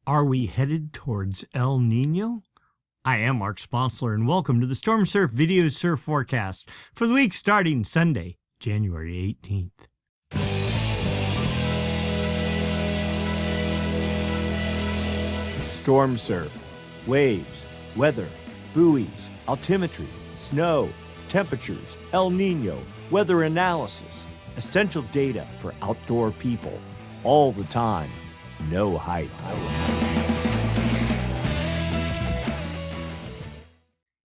Are we headed towards El Nino? I am Mark Sponsler, and welcome to the Stormsurf Video Surf Forecast for the week starting Sunday, January 18th. Stormsurf, waves, weather, buoys, altimetry, snow, temperatures, El Nino, weather analysis, essential data for outdoor people, all the time, no hype.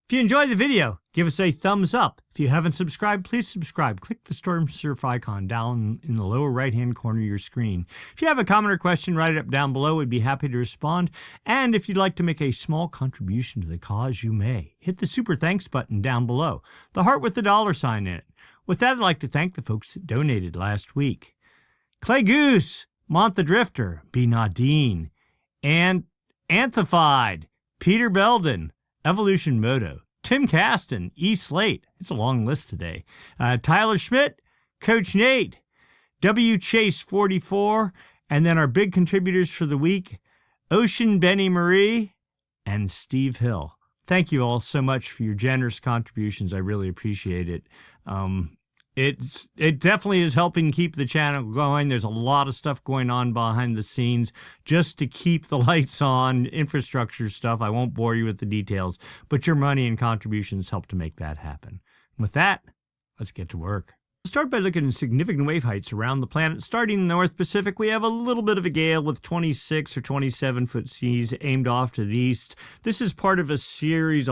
If you enjoyed the video, give us a thumbs up. If you haven't subscribed, please subscribe. Click the Stormsurf icon down in the lower right-hand corner of your screen. If you have a comment or question, write it up down below. We'd be happy to respond. And if you'd like to make a small contribution to the cause, you may. Hit the super thanks button down below, the heart with the $sign in it. With that, I'd like to thank the folks that donated last week. Clay Goose, Mont the Drifter, B. Nadine, and Anthified, Peter Belden, Evolution Moto, Tim Caston, E. Slate, it's a long list today, Tyler Schmidt, Coach Nate, W. Chase 44, and then our big contributors for the week, Ocean Benny Marie, and Steve Hill. Thank you all so much for your generous contributions. I really appreciate it. It definitely is helping keep the channel going. There's a lot of stuff going on behind the scenes just to keep the lights on, infrastructure stuff. I won't bore you with the details, but your money and contributions help to make that happen. With that, let's get to work. We'll start by looking at significant wave heights around the planet. Starting in the North Pacific, we have a little bit of a gale with 26 or 27 foot seas aimed off to the east. This is part of a series,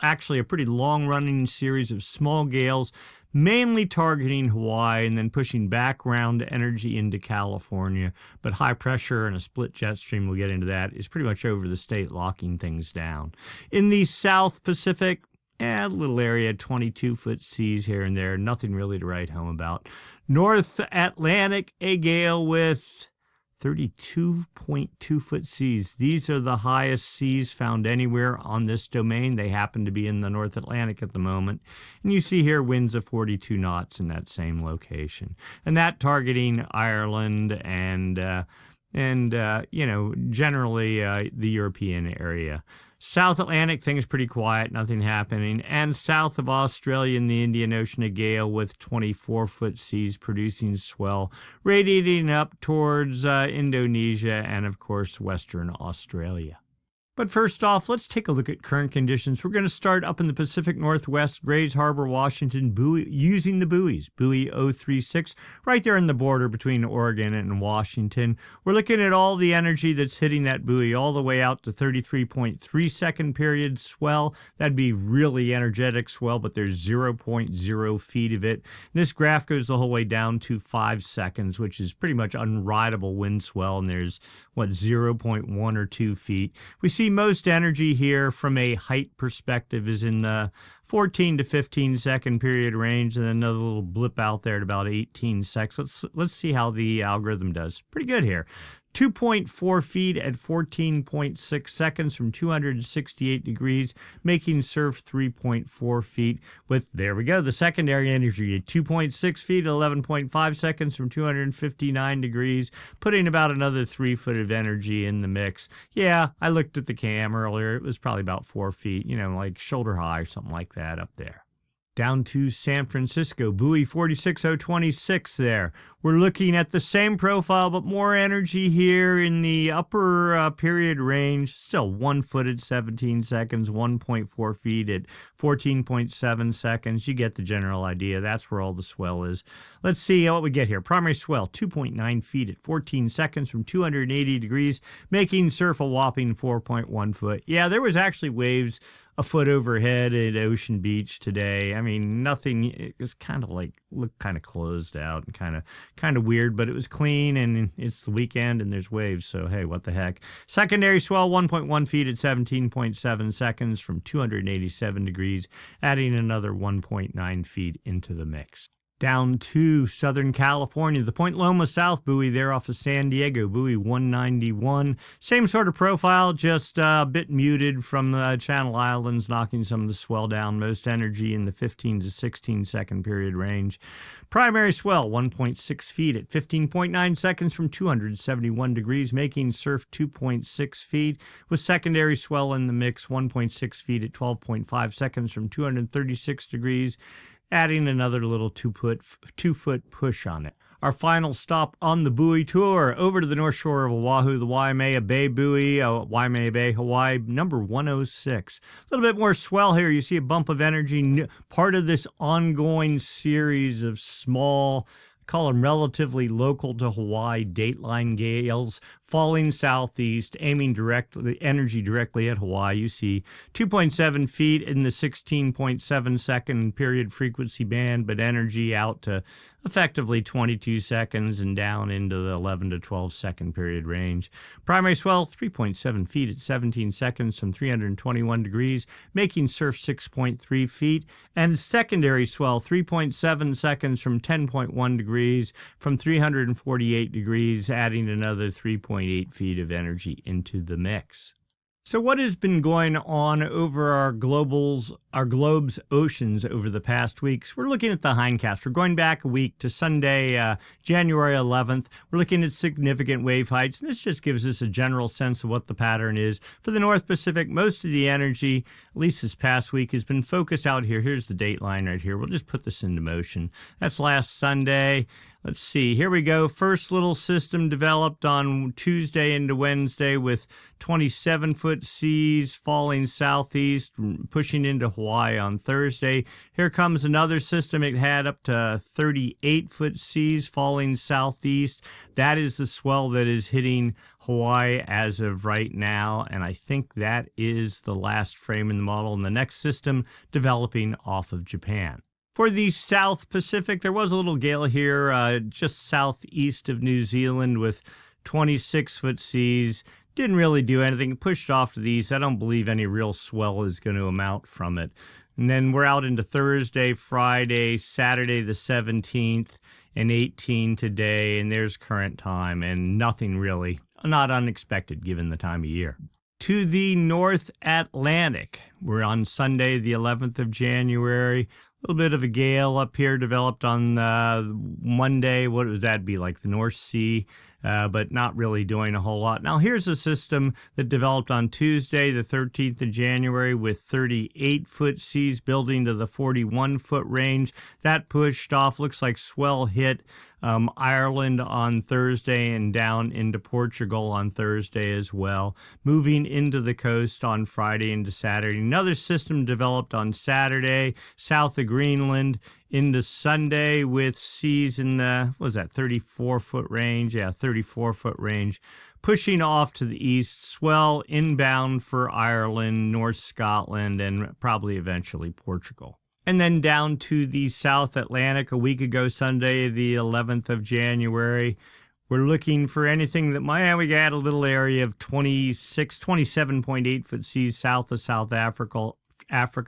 actually a pretty long-running series of small gales, mainly targeting Hawaii and then pushing background energy into California. But high pressure and a split jet stream, we'll get into that, is pretty much over the state, locking things down. In the South Pacific, a little area, 22-foot seas here and there, nothing really to write home about. North Atlantic, a gale with 32.2 foot seas. These are the highest seas found anywhere on this domain. They happen to be in the North Atlantic at the moment. And you see here winds of 42 knots in that same location. And that targeting Ireland and generally the European area. South Atlantic, things pretty quiet, nothing happening. And south of Australia in the Indian Ocean, a gale with 24-foot seas producing swell, radiating up towards Indonesia and, of course, Western Australia. But first off, let's take a look at current conditions. We're going to start up in the Pacific Northwest, Grays Harbor, Washington, buoy, using the buoys. Buoy 036, right there in the border between Oregon and Washington. We're looking at all the energy that's hitting that buoy all the way out to 33.3 second period swell. That'd be really energetic swell, but there's 0.0 feet of it. And this graph goes the whole way down to 5 seconds, which is pretty much unrideable wind swell, and there's 0.1 or 2 feet. We see most energy here from a height perspective is in the 14 to 15 second period range, and then another little blip out there at about 18 seconds. Let's see how the algorithm does. Pretty good here. 2.4 feet at 14.6 seconds from 268 degrees, making surf 3.4 feet with, there we go, the secondary energy at 2.6 feet at 11.5 seconds from 259 degrees, putting about another 3 foot of energy in the mix. Yeah, I looked at the cam earlier. It was probably about 4 feet, like shoulder high or something like that up there. Down to San Francisco, buoy 46026 there. We're looking at the same profile, but more energy here in the upper period range. Still 1 foot at 17 seconds, 1.4 feet at 14.7 seconds. You get the general idea. That's where all the swell is. Let's see what we get here. Primary swell, 2.9 feet at 14 seconds from 280 degrees, making surf a whopping 4.1 foot. Yeah, there was actually waves a foot overhead at Ocean Beach today. I mean, nothing. It was kind of like, looked kind of closed out and kind of weird, but it was clean, and it's the weekend and there's waves, so hey, what the heck. Secondary swell, 1.1 feet at 17.7 seconds from 287 degrees, adding another 1.9 feet into the mix. Down to Southern California, the Point Loma South buoy there off of San Diego, buoy 191. Same sort of profile, just a bit muted from the Channel Islands, knocking some of the swell down. Most energy in the 15 to 16 second period range. Primary swell 1.6 feet at 15.9 seconds from 271 degrees, making surf 2.6 feet. With secondary swell in the mix 1.6 feet at 12.5 seconds from 236 degrees. Adding another little two-foot push on it. Our final stop on the buoy tour, over to the north shore of Oahu, the Waimea Bay buoy, Waimea Bay, Hawaii, number 106. A little bit more swell here. You see a bump of energy, part of this ongoing series of small, call them relatively local to Hawaii dateline gales, falling southeast, aiming energy directly at Hawaii. You see 2.7 feet in the 16.7 second period frequency band, but energy out to effectively 22 seconds and down into the 11 to 12 second period range. Primary swell 3.7 feet at 17 seconds from 321 degrees, making surf 6.3 feet, and secondary swell 3.7 seconds from 10.1 degrees from 348 degrees, adding another 3.8 feet of energy into the mix. So what has been going on over our globe's oceans over the past weeks? We're looking at the Hindcast. We're going back a week to Sunday, January 11th. We're looking at significant wave heights, and this just gives us a general sense of what the pattern is. For the North Pacific, most of the energy, at least this past week, has been focused out here. Here's the date line right here. We'll just put this into motion. That's last Sunday. Let's see, here we go. First little system developed on Tuesday into Wednesday with 27-foot seas falling southeast, pushing into Hawaii on Thursday. Here comes another system. It had up to 38-foot seas falling southeast. That is the swell that is hitting Hawaii as of right now, and I think that is the last frame in the model. And the next system developing off of Japan. For the South Pacific, there was a little gale here just southeast of New Zealand with 26-foot seas. Didn't really do anything. Pushed off to the east. I don't believe any real swell is going to amount from it. And then we're out into Thursday, Friday, Saturday the 17th, and 18 today. And there's current time, and nothing really, not unexpected given the time of year. To the North Atlantic, we're on Sunday, the 11th of January. A little bit of a gale up here developed on Monday. What would that be, like the North Sea? But not really doing a whole lot. Now, here's a system that developed on Tuesday, the 13th of January, with 38-foot seas building to the 41-foot range. That pushed off, looks like swell hit Ireland on Thursday and down into Portugal on Thursday as well. Moving into the coast on Friday into Saturday. Another system developed on Saturday, south of Greenland, into Sunday with seas in the, 34-foot range? Yeah, 34-foot range. Pushing off to the east, swell inbound for Ireland, North Scotland, and probably eventually Portugal. And then down to the South Atlantic a week ago, Sunday, the 11th of January. We're looking for anything that might, we got a little area of 27.8 foot seas south of South Africa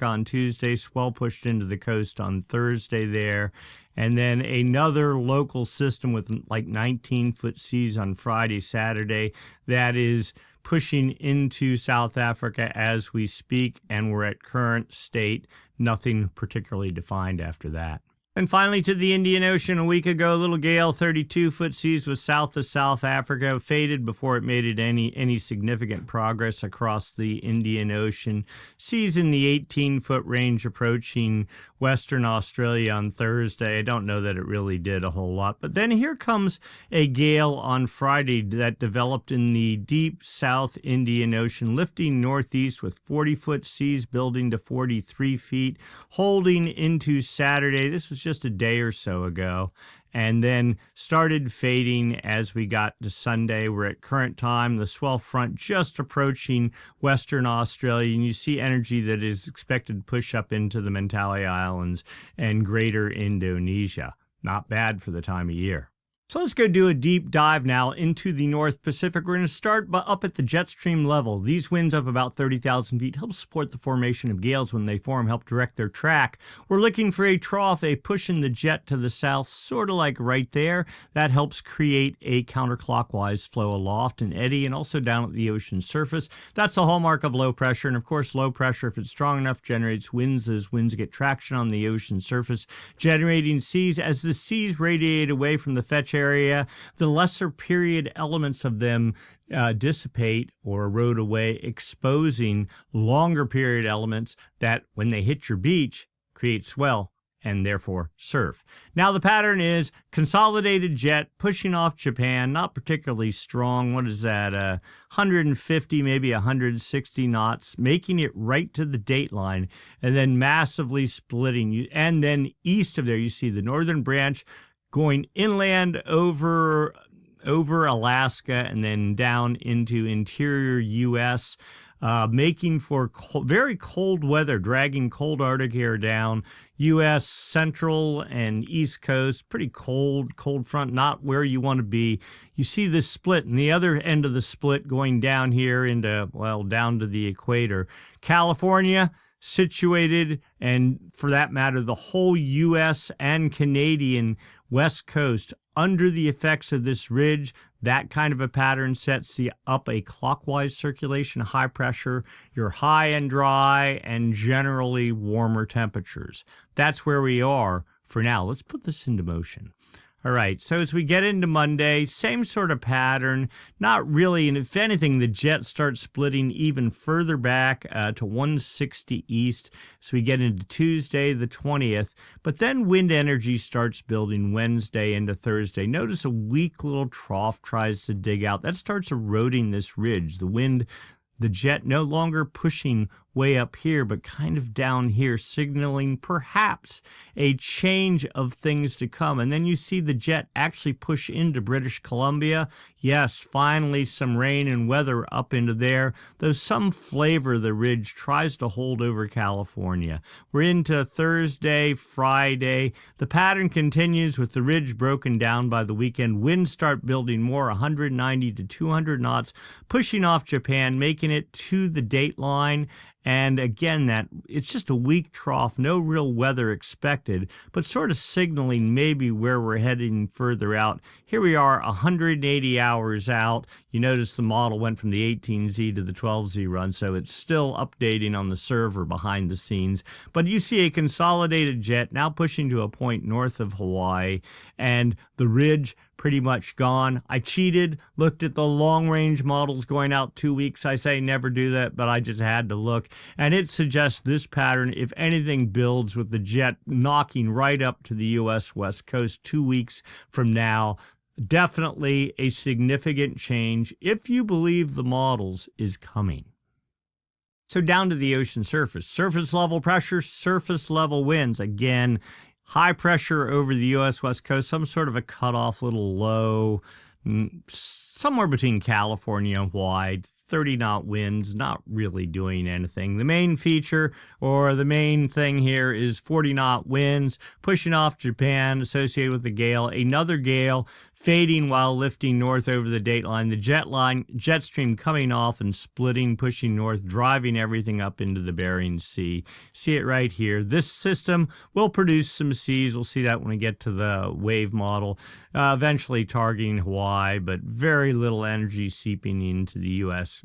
on Tuesday, swell pushed into the coast on Thursday there. And then another local system with like 19-foot seas on Friday, Saturday, that is pushing into South Africa as we speak, and we're at current state. Nothing particularly defined after that. And finally to the Indian Ocean a week ago, a little gale, 32-foot seas was south of South Africa, faded before it made it any significant progress across the Indian Ocean. Seas in the 18-foot range approaching Western Australia on Thursday. I don't know that it really did a whole lot. But then here comes a gale on Friday that developed in the deep South Indian Ocean, lifting northeast with 40-foot seas building to 43 feet, holding into Saturday. This was just a day or so ago, and then started fading as we got to Sunday. We're at current time, the swell front just approaching Western Australia, and you see energy that is expected to push up into the Mentawai Islands and greater Indonesia. Not bad for the time of year. So let's go do a deep dive now into the North Pacific. We're going to start up at the Jetstream level. These winds up about 30,000 feet help support the formation of gales when they form, help direct their track. We're looking for a trough, a pushing the jet to the south, sort of like right there. That helps create a counterclockwise flow aloft and eddy, and also down at the ocean surface. That's the hallmark of low pressure. And of course, low pressure, if it's strong enough, generates winds. Those winds get traction on the ocean surface, generating seas. As the seas radiate away from the fetch area, the lesser period elements of them dissipate or erode away, exposing longer period elements that, when they hit your beach, create swell and therefore surf. Now the pattern is consolidated jet pushing off Japan, not particularly strong. What is that? 150, maybe 160 knots, making it right to the dateline, and then massively splitting. And then east of there, you see the northern branch going inland over Alaska and then down into interior U.S., making for very cold weather, dragging cold Arctic air down. U.S. central and east coast, pretty cold front, not where you want to be. You see this split, and the other end of the split going down here into, well, down to the equator. California, situated, and for that matter, the whole U.S. and Canadian West Coast under the effects of this ridge. That kind of a pattern sets up a clockwise circulation, high pressure. You're high and dry and generally warmer temperatures. That's where we are for now. Let's put this into motion. All right, so as we get into Monday, same sort of pattern, not really, and if anything, the jet starts splitting even further back to 160 east as we get into Tuesday, the 20th, but then wind energy starts building Wednesday into Thursday. Notice a weak little trough tries to dig out. That starts eroding this ridge. The jet no longer pushing way up here, but kind of down here, signaling perhaps a change of things to come. And then you see the jet actually push into British Columbia. Yes, finally some rain and weather up into there, though some flavor of the ridge tries to hold over California. We're into Thursday, Friday. The pattern continues with the ridge broken down by the weekend. Winds start building more, 190 to 200 knots, pushing off Japan, making it to the dateline. And again, it's just a weak trough, no real weather expected, but sort of signaling maybe where we're heading further out. Here we are 180 hours out. You notice the model went from the 18Z to the 12Z run, so it's still updating on the server behind the scenes. But you see a consolidated jet now pushing to a point north of Hawaii, and the ridge pretty much gone. I cheated, looked at the long-range models going out 2 weeks. I say never do that, but I just had to look. And it suggests this pattern, if anything, builds with the jet knocking right up to the U.S. West Coast 2 weeks from now. Definitely a significant change, if you believe the models, is coming. So down to the ocean surface. Surface level pressure, surface level winds. Again, high pressure over the U.S. West Coast, some sort of a cutoff little low, somewhere between California and Hawaii, 30-knot winds, not really doing anything. The main feature, or the main thing here, is 40-knot winds pushing off Japan associated with the gale. Another gale fading while lifting north over the dateline. The jet stream coming off and splitting, pushing north, driving everything up into the Bering Sea. See it right here. This system will produce some seas. We'll see that when we get to the wave model, eventually targeting Hawaii, but very little energy seeping into the U.S.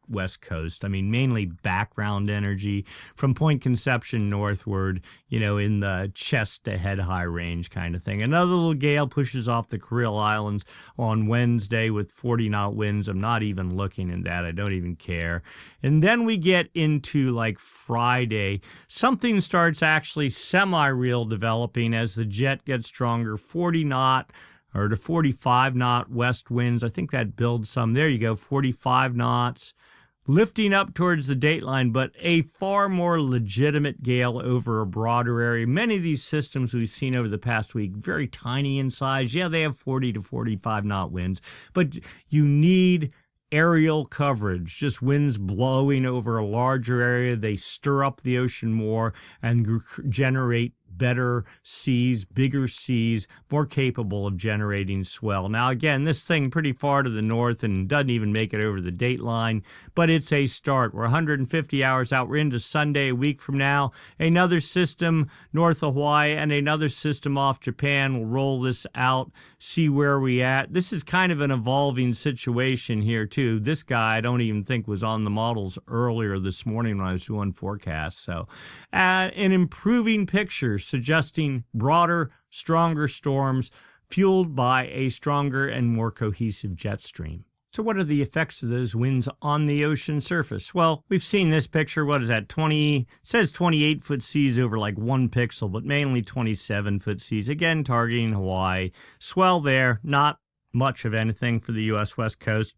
West Coast. I mean, mainly background energy from Point Conception northward, in the chest to head high range kind of thing. Another little gale pushes off the Kuril Islands on Wednesday with 40-knot winds. I'm not even looking at that. I don't even care. And then we get into like Friday. Something starts actually semi-real developing as the jet gets stronger, 40-knot or to 45-knot west winds. I think that builds some. There you go, 45 knots. Lifting up towards the dateline, but a far more legitimate gale over a broader area. Many of these systems we've seen over the past week, very tiny in size. Yeah, they have 40 to 45 knot winds, but you need aerial coverage, just winds blowing over a larger area. They stir up the ocean more and generate better seas, bigger seas, more capable of generating swell. Now, again, this thing pretty far to the north and doesn't even make it over the date line, but it's a start. We're 150 hours out. We're into Sunday, a week from now. Another system north of Hawaii and another system off Japan will roll this out, see where we at. This is kind of an evolving situation here, too. This guy I don't even think was on the models earlier this morning when I was doing forecasts. So an improving picture suggesting broader, stronger storms fueled by a stronger and more cohesive jet stream. So what are the effects of those winds on the ocean surface? Well, we've seen this picture. What is that? It says 28-foot seas over like 1 pixel, but mainly 27-foot seas. Again, targeting Hawaii. Swell there, not much of anything for the U.S. West Coast.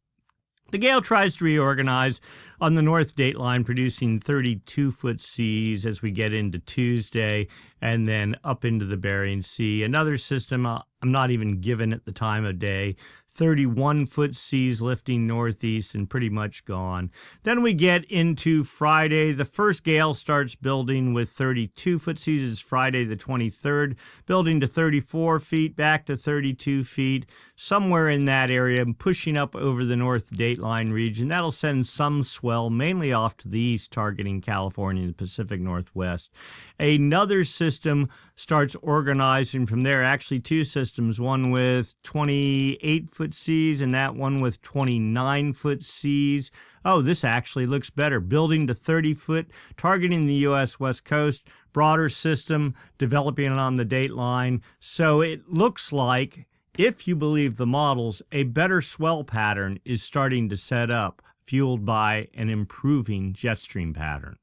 The gale tries to reorganize on the north dateline, producing 32-foot seas as we get into Tuesday and then up into the Bering Sea. Another system I'm not even given at the time of day, 31-foot seas lifting northeast and pretty much gone. Then we get into Friday. The first gale starts building with 32-foot seas. It's Friday the 23rd, building to 34 feet, back to 32 feet, somewhere in that area, pushing up over the north dateline region. That'll send some swell, mainly off to the east, targeting California and the Pacific Northwest. Another system starts organizing from there. Actually, 2 systems, one with 28-foot seas and that one with 29-foot seas. Oh, this actually looks better. Building to 30-foot, targeting the U.S. West Coast. Broader system, developing on the dateline. So it looks like, if you believe the models, a better swell pattern is starting to set up, fueled by an improving jet stream pattern.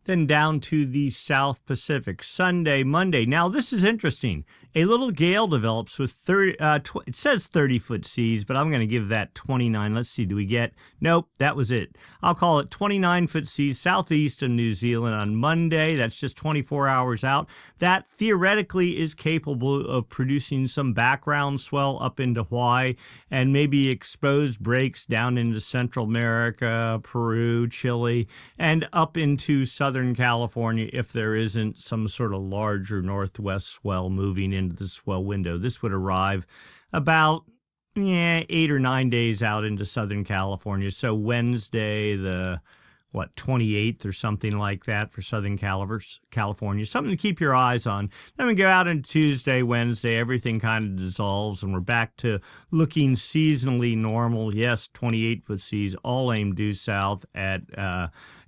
Then down to the South Pacific, Sunday, Monday. Now, this is interesting. A little gale develops with it says 30-foot seas, but I'm going to give that 29. Let's see, do we get? Nope, that was it. I'll call it 29-foot seas southeast of New Zealand on Monday. That's just 24 hours out. That theoretically is capable of producing some background swell up into Hawaii and maybe exposed breaks down into Central America, Peru, Chile, and up into Southern California if there isn't some sort of larger northwest swell moving into the swell window. This would arrive about 8 or 9 days out into Southern California. So Wednesday, the 28th or something like that for Southern California. Something to keep your eyes on. Then we go out into Tuesday, Wednesday, everything kind of dissolves and we're back to looking seasonally normal. Yes, 28-foot seas, all aimed due south at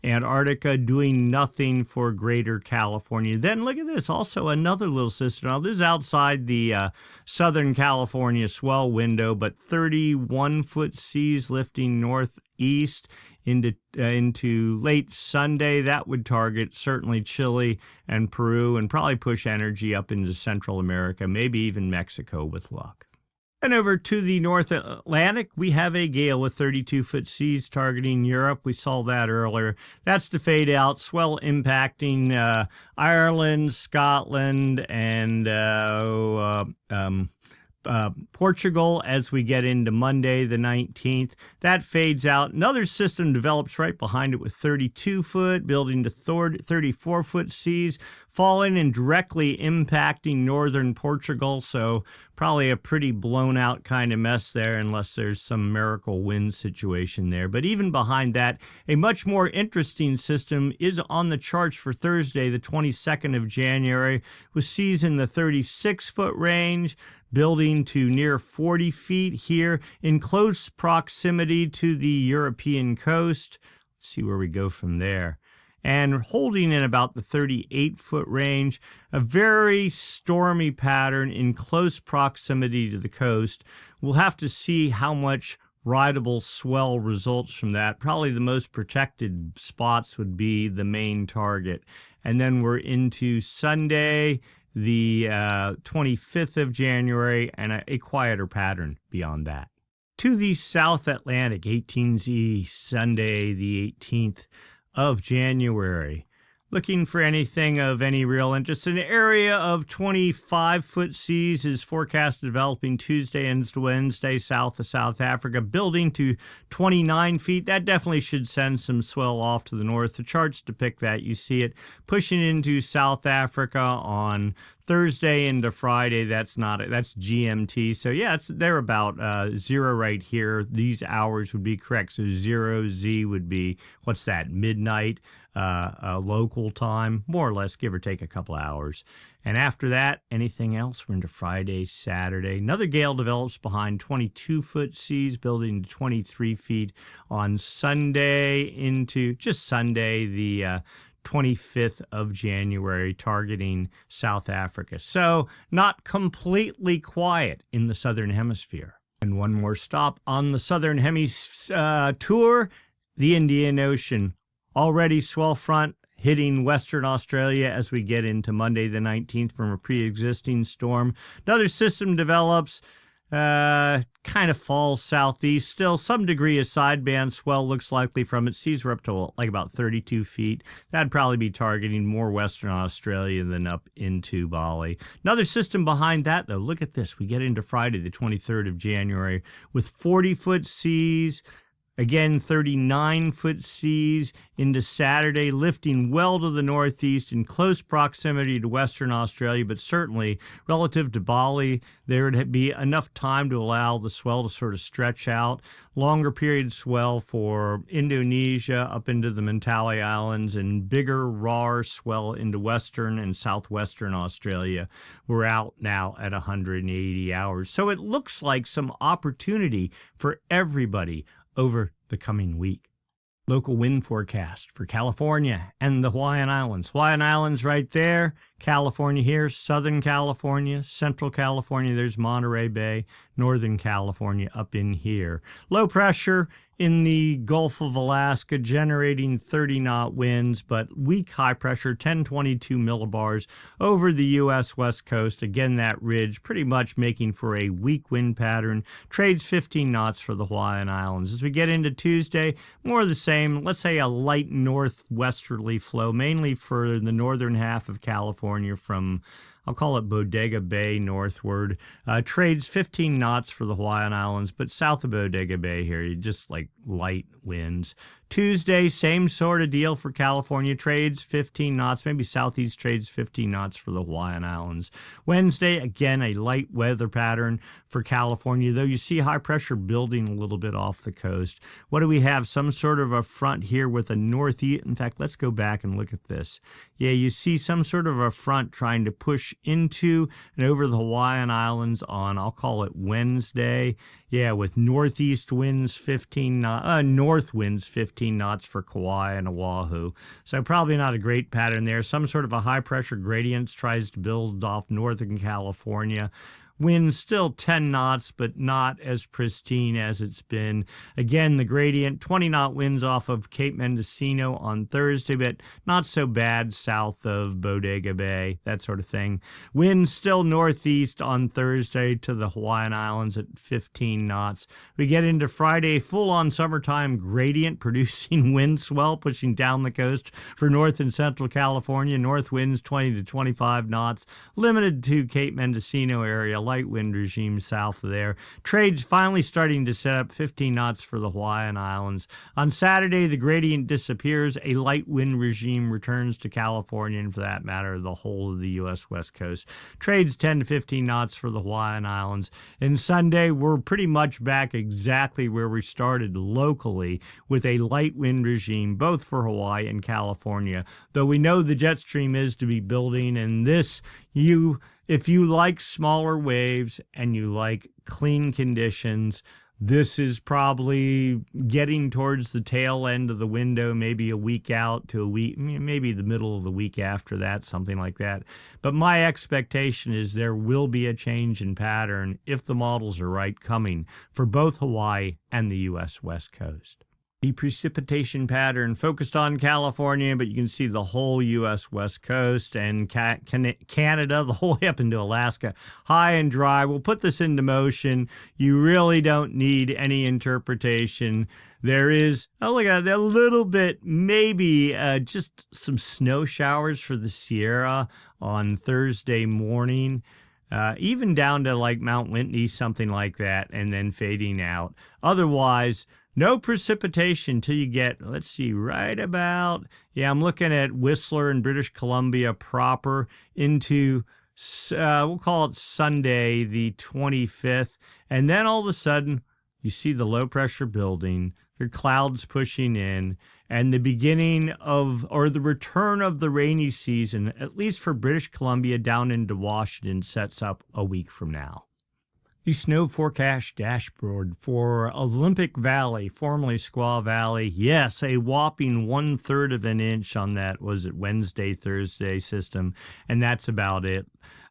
Antarctica, doing nothing for greater California. Then look at this, also another little system. Now, this is outside the Southern California swell window, but 31-foot seas lifting northeast into late Sunday. That would target certainly Chile and Peru and probably push energy up into Central America, maybe even Mexico with luck. And over to the North Atlantic, we have a gale with 32-foot seas targeting Europe. We saw that earlier. That's to fade out, swell impacting Ireland, Scotland, and Portugal as we get into Monday the 19th. That fades out. Another system develops right behind it with 32-foot, building to 34-foot seas, falling and directly impacting northern Portugal. So probably a pretty blown out kind of mess there unless there's some miracle wind situation there. But even behind that, a much more interesting system is on the charts for Thursday, the 22nd of January, with seas in the 36-foot range, building to near 40 feet here in close proximity to the European coast. Let's see where we go from there. And holding in about the 38-foot range, a very stormy pattern in close proximity to the coast. We'll have to see how much rideable swell results from that. Probably the most protected spots would be the main target. And then we're into Sunday, the 25th of January, and a quieter pattern beyond that. To the South Atlantic, 18Z, Sunday the 18th of January. Looking for anything of any real interest. An area of 25-foot seas is forecast developing Tuesday and Wednesday south of South Africa, building to 29 feet. That definitely should send some swell off to the north. The charts depict that. You see it pushing into South Africa on Thursday into Friday, that's GMT. So yeah, they're about 0 right here. These hours would be correct. So 0Z would be, what's that, midnight local time, more or less, give or take a couple hours. And after that, anything else, we're into Friday, Saturday. Another gale develops behind 22-foot seas, building to 23 feet on Sunday into just Sunday, the 25th of January, targeting South Africa. So not completely quiet in the Southern Hemisphere. And one more stop on the Southern Hemisphere tour, the Indian Ocean. Already swell front hitting Western Australia as we get into Monday the 19th from a pre-existing storm. Another system develops, kind of falls southeast. Still some degree of sideband swell looks likely from it. Seas are up to like about 32 feet. That'd probably be targeting more Western Australia than up into Bali. Another system behind that, though, look at this. We get into Friday the 23rd of January with 40-foot seas. Again, 39-foot seas into Saturday, lifting well to the northeast in close proximity to Western Australia, but certainly relative to Bali, there would be enough time to allow the swell to sort of stretch out. Longer period swell for Indonesia up into the Mentawai Islands, and bigger, rawer swell into Western and Southwestern Australia. We're out now at 180 hours. So it looks like some opportunity for everybody over the coming week. Local wind forecast for California and the Hawaiian Islands. Hawaiian Islands right there, California here, Southern California, Central California, there's Monterey Bay, Northern California up in here. Low pressure in the Gulf of Alaska generating 30-knot winds, but weak high pressure, 1022 millibars over the U.S. West Coast. Again, that ridge pretty much making for a weak wind pattern. Trades 15 knots for the Hawaiian Islands. As we get into Tuesday, more of the same. Let's say a light northwesterly flow, mainly for the northern half of California from, I'll call it Bodega Bay northward. Trades 15 knots for the Hawaiian Islands, but south of Bodega Bay here, you just like light winds. Tuesday, same sort of deal for California. Trades 15 knots, maybe southeast trades 15 knots for the Hawaiian Islands. Wednesday, again, a light weather pattern for California, though you see high pressure building a little bit off the coast. What do we have? Some sort of a front here with a northeast. In fact, let's go back and look at this. Yeah, you see some sort of a front trying to push into and over the Hawaiian Islands on, I'll call it Wednesday. Yeah, with northeast winds 15 knots, north winds 15 knots for Kauai and Oahu. So probably not a great pattern there. Some sort of a high pressure gradient tries to build off Northern California. Wind still 10 knots, but not as pristine as it's been. Again, the gradient, 20-knot winds off of Cape Mendocino on Thursday, but not so bad south of Bodega Bay, that sort of thing. Wind still northeast on Thursday to the Hawaiian Islands at 15 knots. We get into Friday, full-on summertime gradient, producing wind swell, pushing down the coast for North and Central California. North winds 20 to 25 knots, limited to Cape Mendocino area. Light wind regime south of there. Trades finally starting to set up 15 knots for the Hawaiian Islands. On Saturday, the gradient disappears. A light wind regime returns to California, and for that matter, the whole of the U.S. West Coast. Trades 10 to 15 knots for the Hawaiian Islands. And Sunday, we're pretty much back exactly where we started locally with a light wind regime, both for Hawaii and California. Though we know the jet stream is to be building, and this, if you like smaller waves and you like clean conditions, this is probably getting towards the tail end of the window, maybe a week out to a week, maybe the middle of the week after that, something like that. But my expectation is there will be a change in pattern, if the models are right, coming for both Hawaii and the U.S. West Coast. The precipitation pattern focused on California, but you can see the whole U.S. West Coast and Canada, the whole way up into Alaska, high and dry. We'll put this into motion. You really don't need any interpretation. There is, look at that, a little bit, maybe just some snow showers for the Sierra on Thursday morning. Even down to like Mount Whitney, something like that, and then fading out. Otherwise, no precipitation till you get, let's see, right about, I'm looking at Whistler and British Columbia proper into we'll call it Sunday, the 25th. And then all of a sudden, you see the low pressure building, the clouds pushing in, and the beginning of, or the return of the rainy season, at least for British Columbia down into Washington, sets up a week from now. The snow forecast dashboard for Olympic Valley, formerly Squaw Valley. Yes, a whopping 1/3 of an inch on that, was it Wednesday, Thursday system, and that's about it.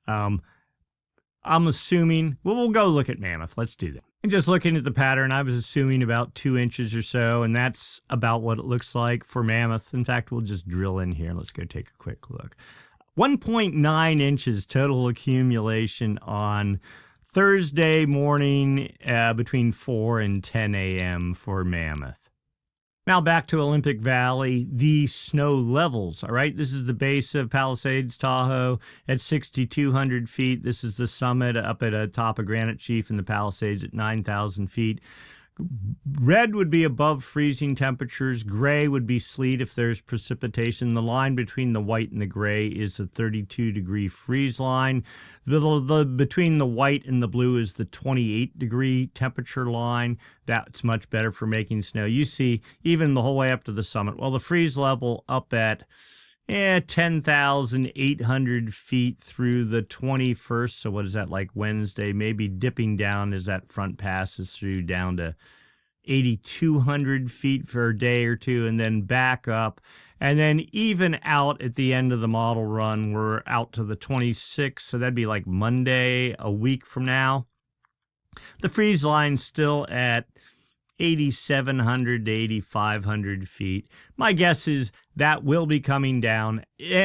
I'm assuming, well, we'll go look at Mammoth. Let's do that. And just looking at the pattern, I was assuming about 2 inches or so, and that's about what it looks like for Mammoth. In fact, we'll just drill in here. Let's go take a quick look. 1.9 inches total accumulation on Thursday morning between 4 and 10 a.m. for Mammoth. Now back to Olympic Valley, the snow levels, all right? This is the base of Palisades, Tahoe at 6,200 feet. This is the summit up at the top of Granite Chief in the Palisades at 9,000 feet. Red would be above freezing temperatures. Gray would be sleet if there's precipitation. The line between the white and the gray is the 32-degree freeze line. Between the white and the blue is the 28-degree temperature line. That's much better for making snow. You see, even the whole way up to the summit. Well, the freeze level up at 10,800 feet through the 21st. So what is that, like Wednesday? Maybe dipping down as that front passes through down to 8,200 feet for a day or two, and then back up. And then even out at the end of the model run, we're out to the 26th. So that'd be like Monday, a week from now. The freeze line's still at 8,700 to 8,500 feet. My guess is that will be coming down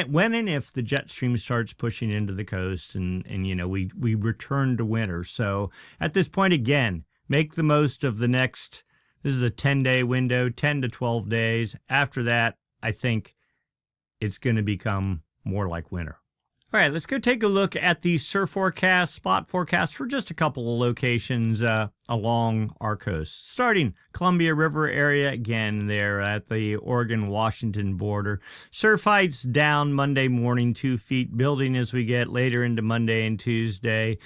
when and if the Jetstream starts pushing into the coast and you know, we return to winter. So at this point, again, make the most of the next, this is a 10-day window, 10 to 12 days. After that, I think it's going to become more like winter. All right, let's go take a look at the surf forecast, spot forecast for just a couple of locations along our coast. Starting Columbia River area, again, there at the Oregon-Washington border. Surf heights down Monday morning, 2 feet, building as we get later into Monday and Tuesday.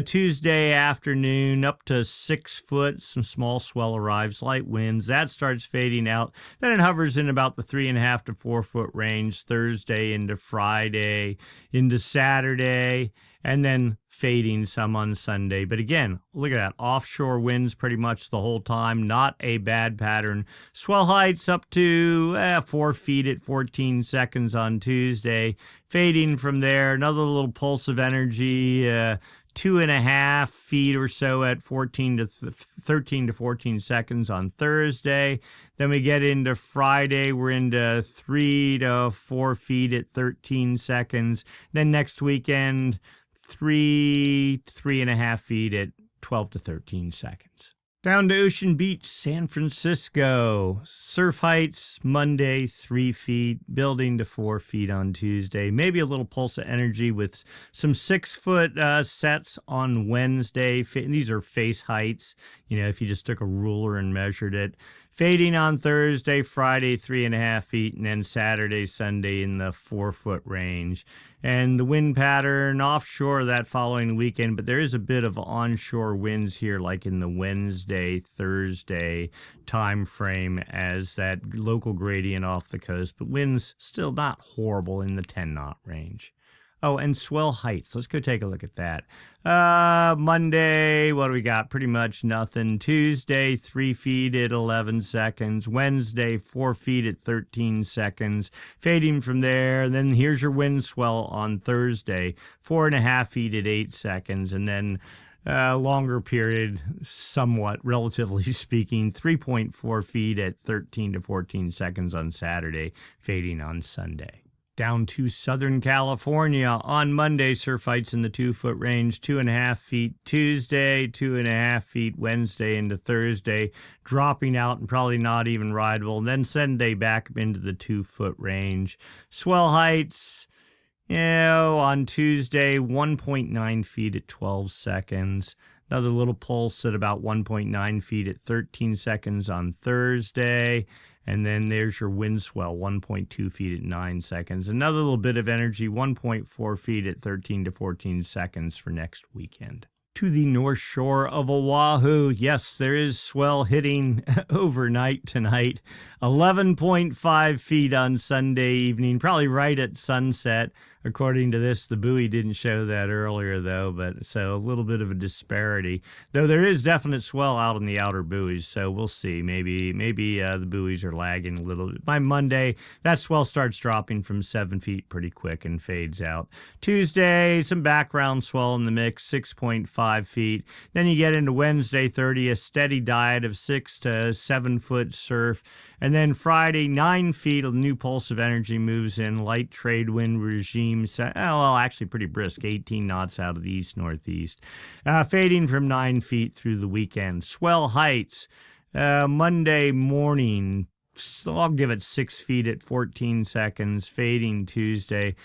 Tuesday afternoon, up to 6 foot, some small swell arrives, light winds. That starts fading out. Then it hovers in about the 3.5 to 4 foot range, Thursday into Friday, into Saturday, and then fading some on Sunday. But again, look at that. Offshore winds pretty much the whole time. Not a bad pattern. Swell heights up to 4 feet at 14 seconds on Tuesday. Fading from there. Another little pulse of energy. 2.5 feet or so at 13 to 14 seconds on Thursday. Then we get into Friday, we're into 3 to 4 feet at 13 seconds. Then next weekend, 3.5 feet at 12 to 13 seconds. Down to Ocean Beach, San Francisco. Surf heights Monday, 3 feet, building to 4 feet on Tuesday. Maybe a little pulse of energy with some 6 foot sets on Wednesday. These are face heights. You know, if you just took a ruler and measured it. Fading on Thursday, Friday, 3.5 feet, and then Saturday, Sunday in the 4 foot range. And the wind pattern offshore that following weekend, but there is a bit of onshore winds here, like in the Wednesday, Thursday time frame as that local gradient off the coast, but winds still not horrible in the 10 knot range. Oh, and swell heights. Let's go take a look at that. Monday, what do we got? Pretty much nothing. Tuesday, 3 feet at 11 seconds. Wednesday, 4 feet at 13 seconds. Fading from there. Then here's your wind swell on Thursday, 4.5 feet at 8 seconds. And then longer period, somewhat, relatively speaking, 3.4 feet at 13 to 14 seconds on Saturday, fading on Sunday. Down to Southern California on Monday, surf heights in the 2 foot range, 2.5 feet Tuesday, 2.5 feet Wednesday into Thursday, dropping out and probably not even rideable. And then Sunday back into the 2 foot range. Swell heights, on Tuesday, 1.9 feet at 12 seconds. Another little pulse at about 1.9 feet at 13 seconds on Thursday. And then there's your wind swell, 1.2 feet at 9 seconds. Another little bit of energy, 1.4 feet at 13 to 14 seconds for next weekend. To the north shore of Oahu, yes, there is swell hitting overnight tonight. 11.5 feet on Sunday evening, probably right at sunset. According to this, the buoy didn't show that earlier, though, but so a little bit of a disparity. Though there is definite swell out in the outer buoys, so we'll see. Maybe the buoys are lagging a little bit. By Monday, that swell starts dropping from 7 feet pretty quick and fades out. Tuesday, some background swell in the mix, 6.5 feet. Then you get into Wednesday, 30, a steady diet of 6 to 7 foot surf. And then Friday, 9 feet, a new pulse of energy moves in, light trade wind regime, actually pretty brisk, 18 knots out of the east-northeast, fading from 9 feet through the weekend. Swell heights, Monday morning, I'll give it 6 feet at 14 seconds, fading Tuesday.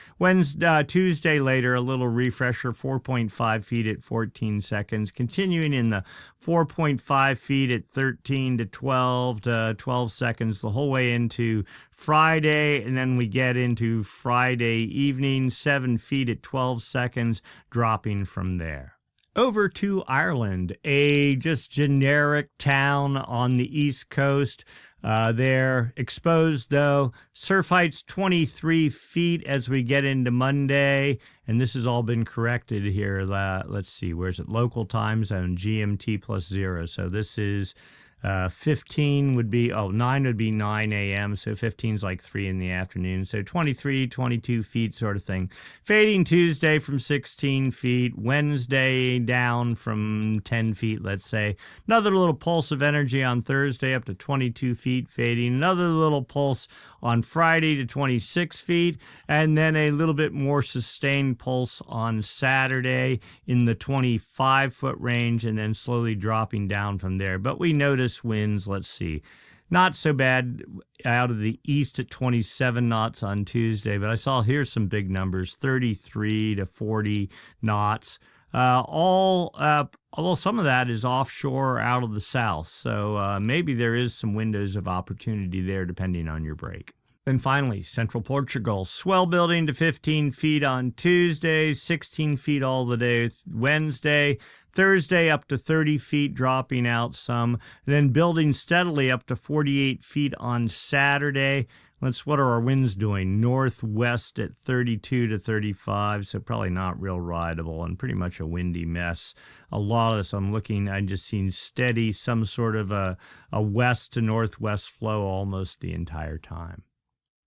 Tuesday later, a little refresher, 4.5 feet at 14 seconds, continuing in the 4.5 feet at 13 to 12 seconds the whole way into Friday, and then we get into Friday evening, 7 feet at 12 seconds, dropping from there. Over to Ireland, a just generic town on the east coast. They're exposed, though. Surf height's 23 feet as we get into Monday, and this has all been corrected here. Let's see, where's it? Local time zone, GMT plus 0. So this is 15 would be, 9 would be 9 a.m., so 15 is like 3 in the afternoon, so 23, 22 feet sort of thing. Fading Tuesday from 16 feet, Wednesday down from 10 feet, let's say. Another little pulse of energy on Thursday up to 22 feet, fading. Another little pulse on Friday to 26 feet, and then a little bit more sustained pulse on Saturday in the 25-foot range, and then slowly dropping down from there. But we notice winds, let's see, not so bad out of the east at 27 knots on Tuesday, but I saw here's some big numbers, 33 to 40 knots. Some of that is offshore out of the south, so maybe there is some windows of opportunity there depending on your break. Then finally, central Portugal, swell building to 15 feet on Tuesday, 16 feet all the day Wednesday, Thursday up to 30 feet, dropping out some, then building steadily up to 48 feet on Saturday. What are our winds doing? Northwest at 32 to 35, so probably not real rideable and pretty much a windy mess. A lot of this I'm just seeing steady, some sort of a west to northwest flow almost the entire time.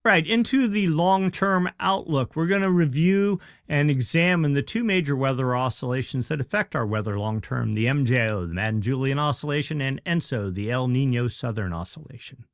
Right, into the long-term outlook, we're going to review and examine the two major weather oscillations that affect our weather long-term, the MJO, the Madden-Julian Oscillation, and ENSO, the El Nino Southern Oscillation.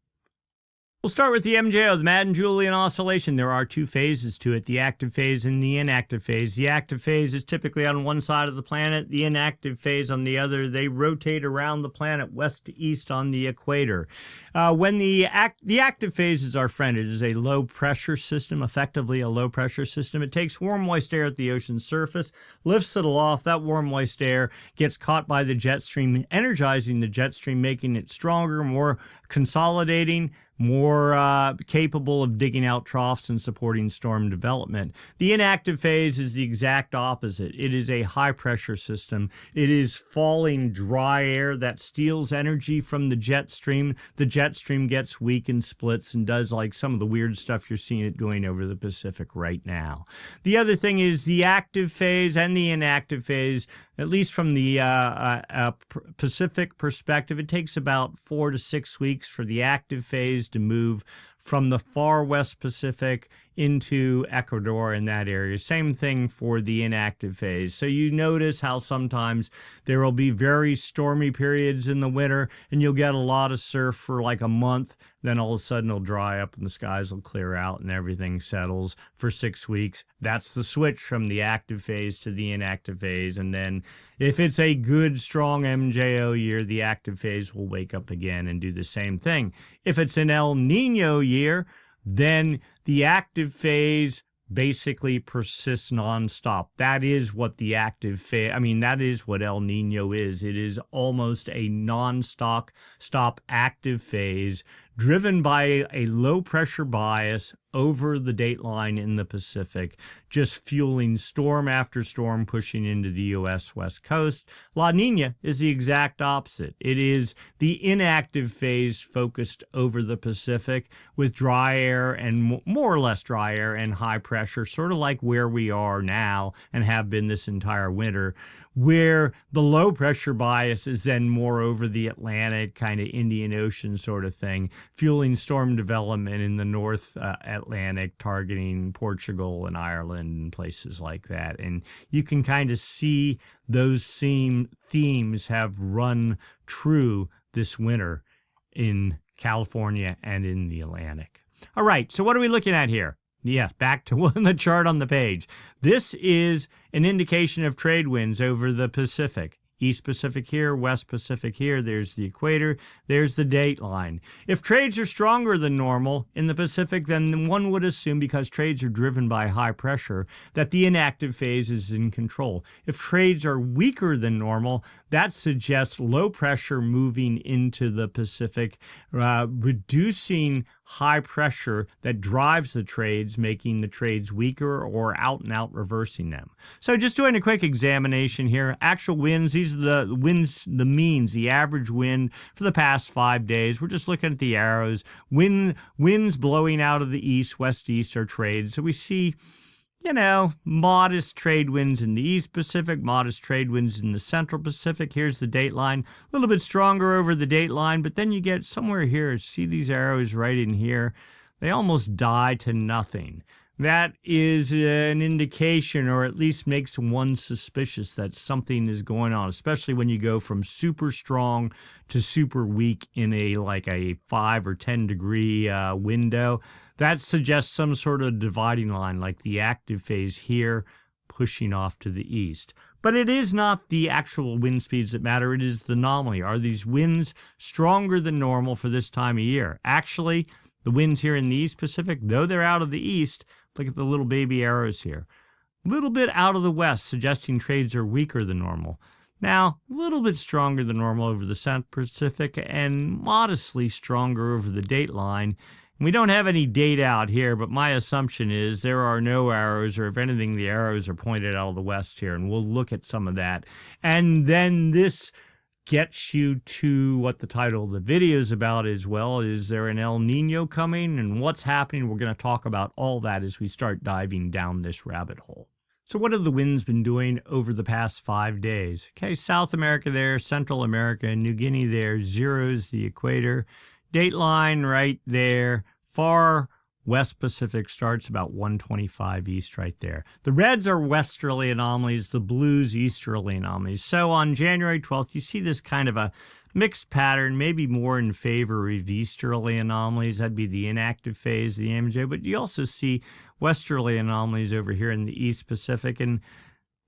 We'll start with the MJO, the Madden-Julian Oscillation. There are two phases to it, the active phase and the inactive phase. The active phase is typically on one side of the planet, the inactive phase on the other. They rotate around the planet west to east on the equator. When the active phase is our friend, it is a low-pressure system, effectively a low-pressure system. It takes warm, moist air at the ocean surface, lifts it aloft. That warm, moist air gets caught by the jet stream, energizing the jet stream, making it stronger, more consolidating, more capable of digging out troughs and supporting storm development. The inactive phase is the exact opposite. It is a high-pressure system. It is falling dry air that steals energy from the jet stream. The jet stream gets weak and splits and does like some of the weird stuff you're seeing it doing over the Pacific right now. The other thing is the active phase and the inactive phase, at least from the Pacific perspective, it takes about 4 to 6 weeks for the active phase to move from the far west Pacific into Ecuador in that area. Same thing for the inactive phase. So you notice how sometimes there will be very stormy periods in the winter and you'll get a lot of surf for like a month. Then all of a sudden it'll dry up and the skies will clear out and everything settles for 6 weeks. That's the switch from the active phase to the inactive phase. And then if it's a good, strong MJO year, the active phase will wake up again and do the same thing. If it's an El Nino year, then the active phase basically persists nonstop. That is what the active phase, that is what El Nino is. It is almost a non-stop active phase driven by a low pressure bias over the dateline in the Pacific, just fueling storm after storm pushing into the U.S. West Coast. La Nina is the exact opposite. It is the inactive phase focused over the Pacific with dry air and more or less dry air and high pressure, sort of like where we are now and have been this entire winter, where the low pressure bias is then more over the Atlantic, kind of Indian Ocean sort of thing, fueling storm development in the North Atlantic, targeting Portugal and Ireland and places like that. And you can kind of see those same themes have run true this winter in California and in the Atlantic. All right, so what are we looking at here? Yeah, back to the chart on the page. This is an indication of trade winds over the Pacific. East Pacific here, West Pacific here, there's the equator, there's the date line. If trades are stronger than normal in the Pacific, then one would assume, because trades are driven by high pressure, that the inactive phase is in control. If trades are weaker than normal, that suggests low pressure moving into the Pacific, reducing high pressure that drives the trades, making the trades weaker or out and out reversing them. So just doing a quick examination here, actual winds, these are the winds, the means, the average wind for the past 5 days. We're just looking at the arrows. Winds blowing out of the east, west-east are trades. So we see, you know, modest trade winds in the East Pacific, modest trade winds in the Central Pacific. Here's the date line, a little bit stronger over the date line, but then you get somewhere here, see these arrows right in here, they almost die to nothing. That is an indication, or at least makes one suspicious that something is going on, especially when you go from super strong to super weak in like a 5 or 10 degree window. That suggests some sort of dividing line, like the active phase here pushing off to the east. But it is not the actual wind speeds that matter, it is the anomaly. Are these winds stronger than normal for this time of year? Actually, the winds here in the East Pacific, though they're out of the east, look at the little baby arrows here. A little bit out of the west, suggesting trades are weaker than normal. Now, a little bit stronger than normal over the Central Pacific and modestly stronger over the date line. We don't have any data out here, but my assumption is there are no arrows, or if anything, the arrows are pointed out of the west here, and we'll look at some of that. And then this gets you to what the title of the video is about as well. Is there an El Nino coming, and what's happening? We're going to talk about all that as we start diving down this rabbit hole. So what have the winds been doing over the past 5 days? Okay, South America there, Central America, New Guinea there, zeros the equator. Dateline right there, far West Pacific starts about 125 east right there. The reds are westerly anomalies, the blues easterly anomalies. So on January 12th, you see this kind of a mixed pattern, maybe more in favor of easterly anomalies. That'd be the inactive phase, the MJ, but you also see westerly anomalies over here in the East Pacific.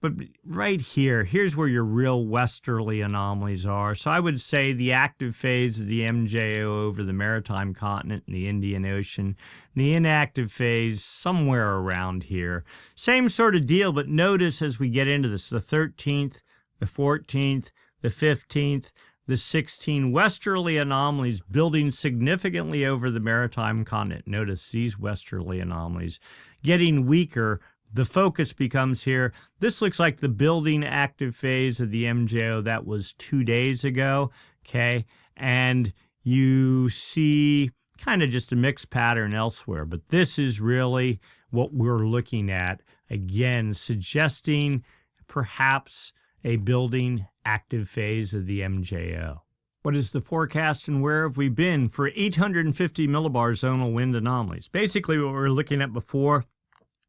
But right here, here's where your real westerly anomalies are. So I would say the active phase of the MJO over the maritime continent and the Indian Ocean. The inactive phase somewhere around here. Same sort of deal, but notice as we get into this, the 13th, the 14th, the 15th, the 16 westerly anomalies building significantly over the maritime continent. Notice these westerly anomalies getting weaker. The focus becomes here. This looks like the building active phase of the MJO that was 2 days ago, okay? And you see kind of just a mixed pattern elsewhere, but this is really what we're looking at, again, suggesting perhaps a building active phase of the MJO. What is the forecast and where have we been for 850 millibar zonal wind anomalies? Basically what we were looking at before,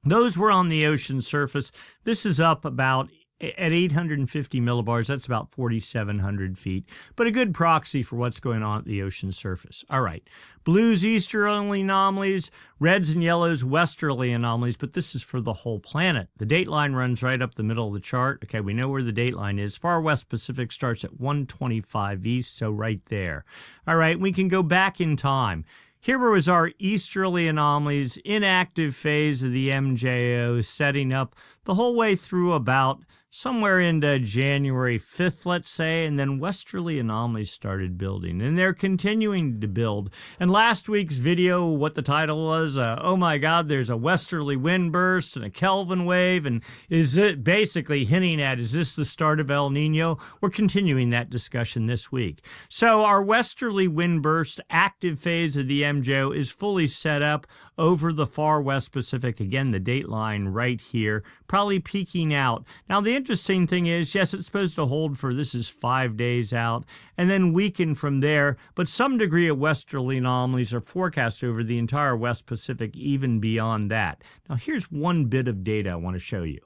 those were on the ocean surface. This is up about at 850 millibars. That's about 4,700 feet, but a good proxy for what's going on at the ocean surface. All right, blues easterly anomalies, reds and yellows westerly anomalies, but this is for the whole planet. The date line runs right up the middle of the chart. Okay, we know where the date line is. Far West Pacific starts at 125 east, so right there. All right, we can go back in time. Here was our easterly anomalies, inactive phase of the MJO, setting up the whole way through about somewhere into January 5th, let's say, and then westerly anomalies started building, and they're continuing to build. And last week's video, what the title was, oh my God, there's a westerly wind burst and a Kelvin wave, and is it basically hinting at, is this the start of El Nino? We're continuing that discussion this week. So our westerly wind burst active phase of the MJO is fully set up over the far west Pacific. Again, the date line right here, probably peaking out. Now, the interesting thing is, yes, it's supposed to hold for, this is 5 days out, and then weaken from there, but some degree of westerly anomalies are forecast over the entire West Pacific, even beyond that. Now, here's one bit of data I want to show you.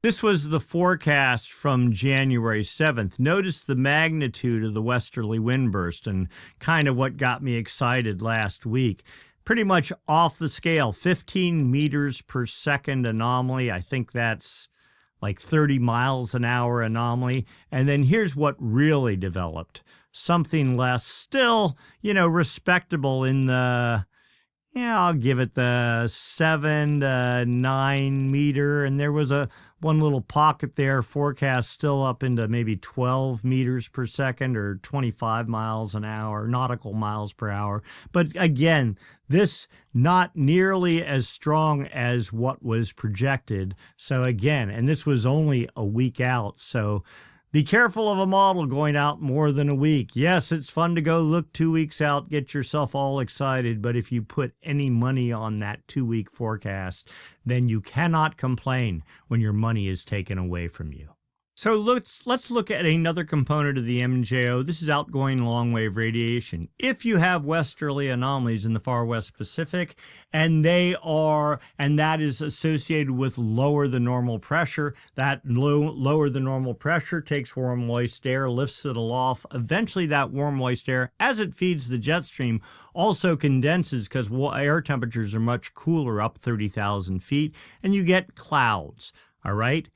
This was the forecast from January 7th. Notice the magnitude of the westerly wind burst and kind of what got me excited last week. Pretty much off the scale, 15 meters per second anomaly. I think that's like 30 miles an hour anomaly. And then here's what really developed. Something less, still, respectable in the, I'll give it the 7 to 9 meter. And there was one little pocket there, forecast still up into maybe 12 meters per second or 25 miles an hour, nautical miles per hour. But again, this not nearly as strong as what was projected. So again, and this was only a week out. So be careful of a model going out more than a week. Yes, it's fun to go look 2 weeks out, get yourself all excited, but if you put any money on that 2-week forecast, then you cannot complain when your money is taken away from you. So let's look at another component of the MJO. This is outgoing long-wave radiation. If you have westerly anomalies in the far west Pacific, and that is associated with lower than normal pressure, that lower than normal pressure takes warm moist air, lifts it aloft. Eventually that warm moist air, as it feeds the jet stream, also condenses because air temperatures are much cooler up 30,000 feet, and you get clouds, all right?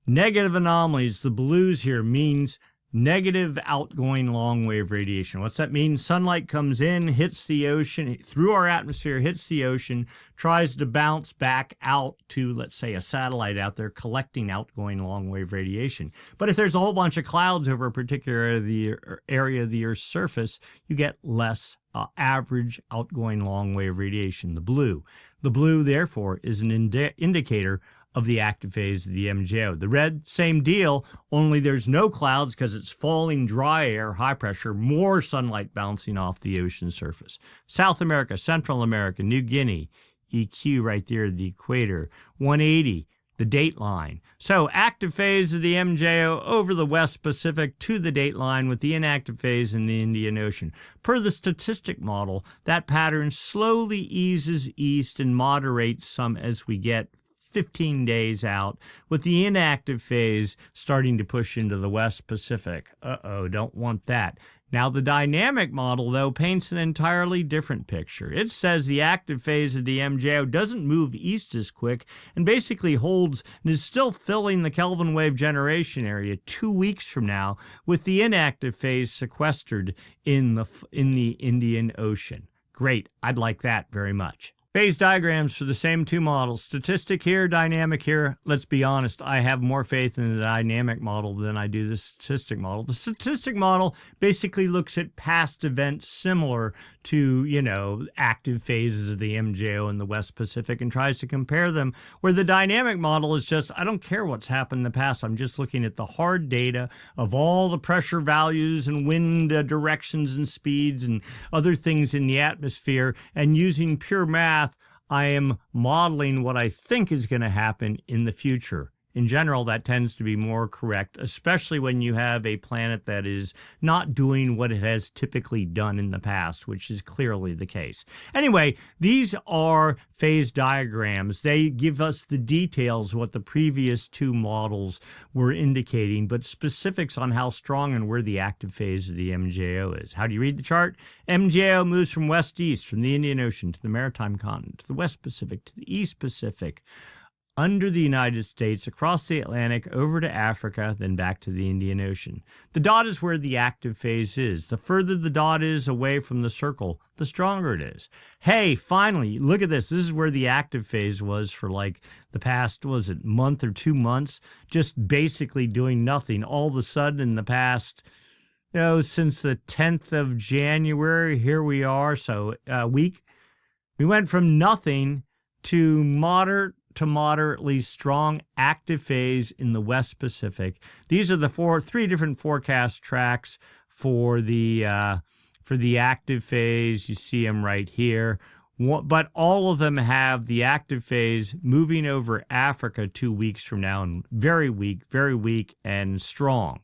Negative anomalies, the blues here, means negative outgoing long-wave radiation. What's that mean? Sunlight comes in, hits the ocean, through our atmosphere, hits the ocean, tries to bounce back out to, let's say, a satellite out there collecting outgoing long-wave radiation. But if there's a whole bunch of clouds over a particular area of the Earth's surface, you get less average outgoing long-wave radiation, the blue. The blue, therefore, is an indicator of the active phase of the MJO. The red, same deal, only there's no clouds because it's falling dry air, high pressure, more sunlight bouncing off the ocean surface. South America, Central America, New Guinea, EQ right there at the equator, 180, the date line. So active phase of the MJO over the West Pacific to the date line with the inactive phase in the Indian Ocean. Per the statistic model, that pattern slowly eases east and moderates some as we get 15 days out, with the inactive phase starting to push into the West Pacific. Don't want that. Now, the dynamic model, though, paints an entirely different picture. It says the active phase of the MJO doesn't move east as quick and basically holds and is still filling the Kelvin wave generation area 2 weeks from now, with the inactive phase sequestered in the Indian Ocean. Great. I'd like that very much. Phase diagrams for the same two models. Statistic here, dynamic here. Let's be honest, I have more faith in the dynamic model than I do the statistic model. The statistic model basically looks at past events similar to, active phases of the MJO in the West Pacific and tries to compare them, where the dynamic model is just, I don't care what's happened in the past. I'm just looking at the hard data of all the pressure values and wind directions and speeds and other things in the atmosphere, and using pure math, I am modeling what I think is going to happen in the future. In general, that tends to be more correct, especially when you have a planet that is not doing what it has typically done in the past, which is clearly the case. Anyway, these are phase diagrams. They give us the details of what the previous two models were indicating, but specifics on how strong and where the active phase of the MJO is. How do you read the chart? MJO moves from west-east, from the Indian Ocean to the Maritime Continent, to the West Pacific, to the East Pacific, under the United States, across the Atlantic, over to Africa, then back to the Indian Ocean. The dot is where the active phase is. The further the dot is away from the circle, the stronger it is. Hey, finally, look at this. This is where the active phase was for like the past, was it month or 2 months, just basically doing nothing. All of a sudden in the past, since the 10th of January, here we are. So week, we went from nothing to moderate to moderately strong active phase in the West Pacific. These are the three different forecast tracks for the active phase. You see them right here. But all of them have the active phase moving over Africa 2 weeks from now, and very weak and strong.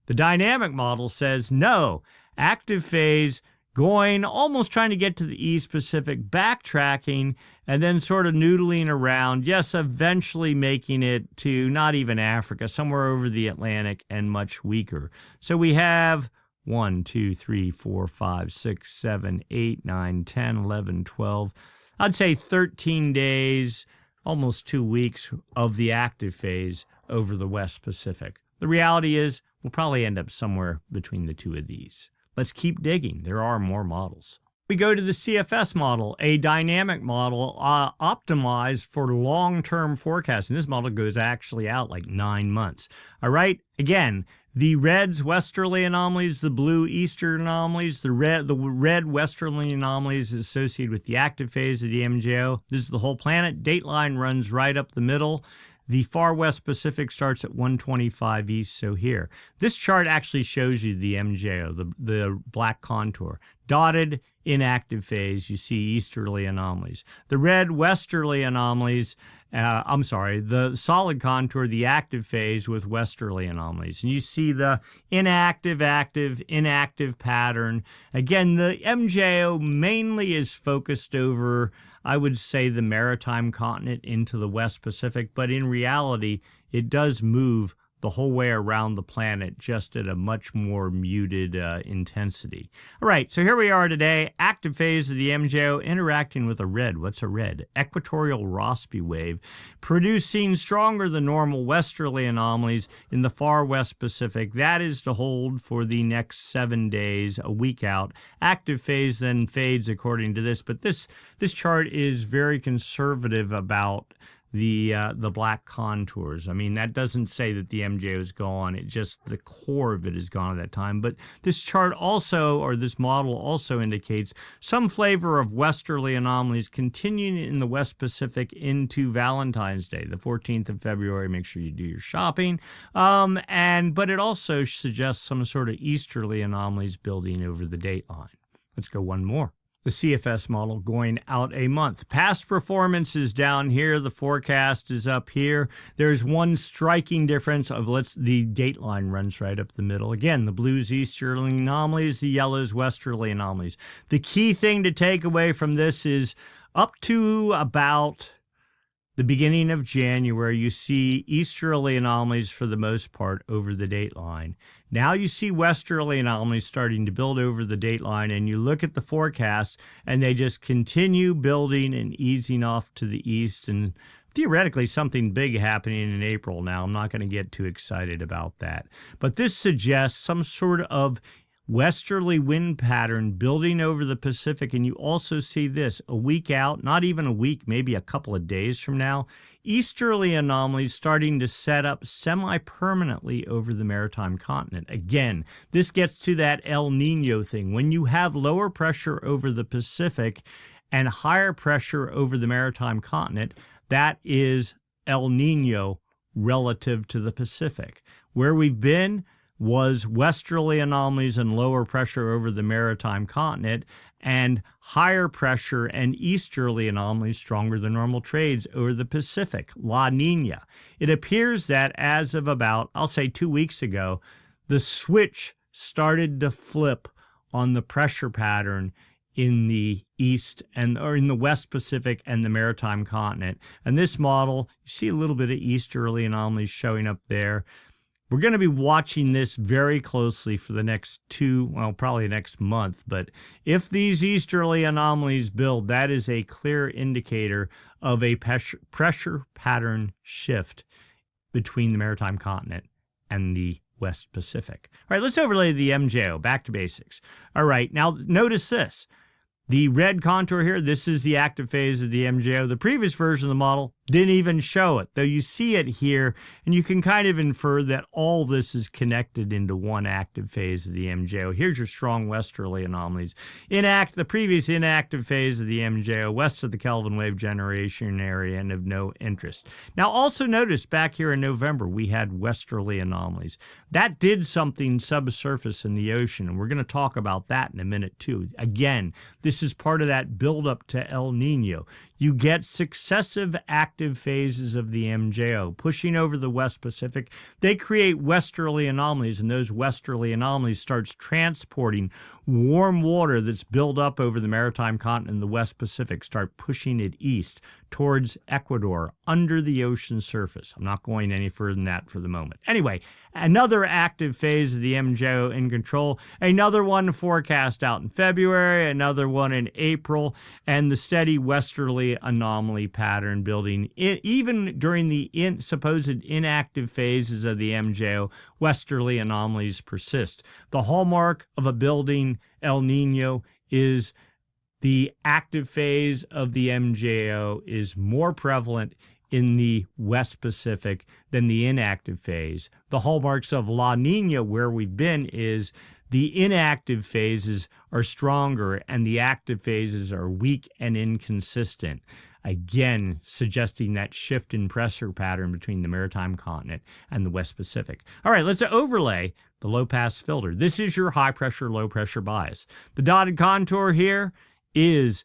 The dynamic model says no, active phase going, almost trying to get to the East Pacific, backtracking, and then sort of noodling around, yes, eventually making it to not even Africa, somewhere over the Atlantic, and much weaker. So we have 1, 2, 3, 4, 5, 6, 7, 8, 9, 10, 11, 12, I'd say 13 days, almost 2 weeks of the active phase over the West Pacific. The reality is we'll probably end up somewhere between the two of these. Let's keep digging. There are more models. We go to the CFS model, a dynamic model optimized for long-term forecasting. This model goes actually out like 9 months. All right, again, the red's westerly anomalies, the blue eastern anomalies, the red westerly anomalies is associated with the active phase of the MJO. This is the whole planet. Dateline runs right up the middle. The far West Pacific starts at 125 east, so here. This chart actually shows you the MJO, the black contour. Dotted, inactive phase, you see easterly anomalies. The red westerly anomalies, the solid contour, the active phase with westerly anomalies. And you see the inactive, active, inactive pattern. Again, the MJO mainly is focused over, I would say, the maritime continent into the West Pacific, but in reality, it does move the whole way around the planet, just at a much more muted intensity. All right, so here we are today, active phase of the MJO interacting with a red. What's a red? Equatorial Rossby wave, producing stronger than normal westerly anomalies in the far West Pacific. That is to hold for the next 7 days, a week out. Active phase then fades according to this, but this chart is very conservative about the black contours. I mean, that doesn't say that the MJO is gone. It just, the core of it is gone at that time. But this chart also, or this model also indicates some flavor of westerly anomalies continuing in the West Pacific into Valentine's Day, the 14th of February. Make sure you do your shopping. But it also suggests some sort of easterly anomalies building over the dateline. Let's go one more. The CFS model going out a month. Past performance is down here. The forecast is up here. There's one striking difference of the dateline runs right up the middle. Again, the blues easterly anomalies, the yellows westerly anomalies. The key thing to take away from this is up to about the beginning of January, you see easterly anomalies for the most part over the dateline. Now you see westerly anomalies starting to build over the dateline, and you look at the forecast, and they just continue building and easing off to the east, and theoretically something big happening in April. Now, I'm not going to get too excited about that. But this suggests some sort of westerly wind pattern building over the Pacific, and you also see this a week out, not even a week, maybe a couple of days from now, easterly anomalies starting to set up semi-permanently over the maritime continent. Again, this gets to that El Nino thing. When you have lower pressure over the Pacific and higher pressure over the maritime continent, that is El Nino relative to the Pacific. Where we've been was westerly anomalies and lower pressure over the maritime continent, and higher pressure and easterly anomalies, stronger than normal trades over the Pacific, La Nina. It appears that as of about, I'll say 2 weeks ago, the switch started to flip on the pressure pattern in the east or in the West Pacific and the maritime continent. And this model, you see a little bit of easterly anomalies showing up there. We're going to be watching this very closely for the next probably next month. But if these easterly anomalies build, that is a clear indicator of a pressure pattern shift between the maritime continent and the West Pacific. All right, let's overlay the MJO. Back to basics. All right, now notice this. The red contour here, this is the active phase of the MJO. The previous version of the model didn't even show it, though you see it here, and you can kind of infer that all this is connected into one active phase of the MJO. Here's your strong westerly anomalies. The previous inactive phase of the MJO, west of the Kelvin wave generation area and of no interest. Now also notice back here in November, we had westerly anomalies. That did something subsurface in the ocean, and we're going to talk about that in a minute too. Again, this is part of that buildup to El Nino. You get successive active phases of the MJO pushing over the West Pacific. They create westerly anomalies, and those westerly anomalies starts transporting warm water that's built up over the maritime continent and the West Pacific, start pushing it east towards Ecuador under the ocean surface. I'm not going any further than that for the moment. Anyway, another active phase of the MJO in control, another one forecast out in February, another one in April, and the steady westerly anomaly pattern building. Even during the supposed inactive phases of the MJO, westerly anomalies persist. The hallmark of a building El Nino is the active phase of the MJO is more prevalent in the West Pacific than the inactive phase. The hallmarks of La Nina, where we've been, is the inactive phases are stronger and the active phases are weak and inconsistent. Again, suggesting that shift in pressure pattern between the maritime continent and the West Pacific. All right, let's overlay the low-pass filter. This is your high-pressure, low-pressure bias. The dotted contour here is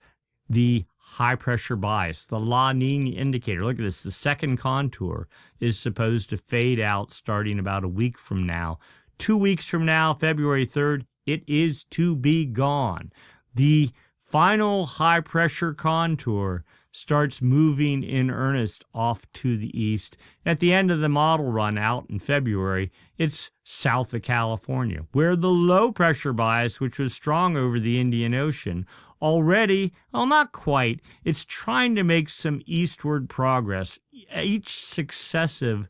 the high-pressure bias, the La Nina indicator. Look at this. The second contour is supposed to fade out starting about a week from now. 2 weeks from now, February 3rd, it is to be gone. The final high-pressure contour starts moving in earnest off to the east. At the end of the model run out in February, it's south of California, where the low-pressure bias, which was strong over the Indian Ocean, already, well, not quite, it's trying to make some eastward progress. Each successive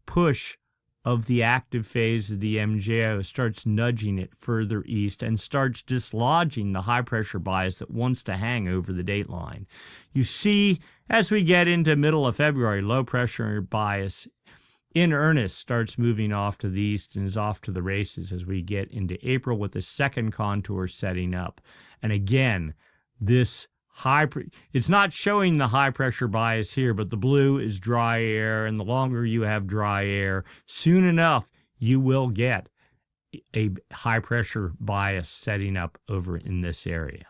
push of the active phase of the MJO starts nudging it further east and starts dislodging the high-pressure bias that wants to hang over the dateline. You see, as we get into middle of February, low-pressure bias in earnest starts moving off to the east and is off to the races as we get into April with the second contour setting up. And again, this it's not showing the high pressure bias here, but the blue is dry air, and the longer you have dry air, soon enough you will get a high pressure bias setting up over in this area.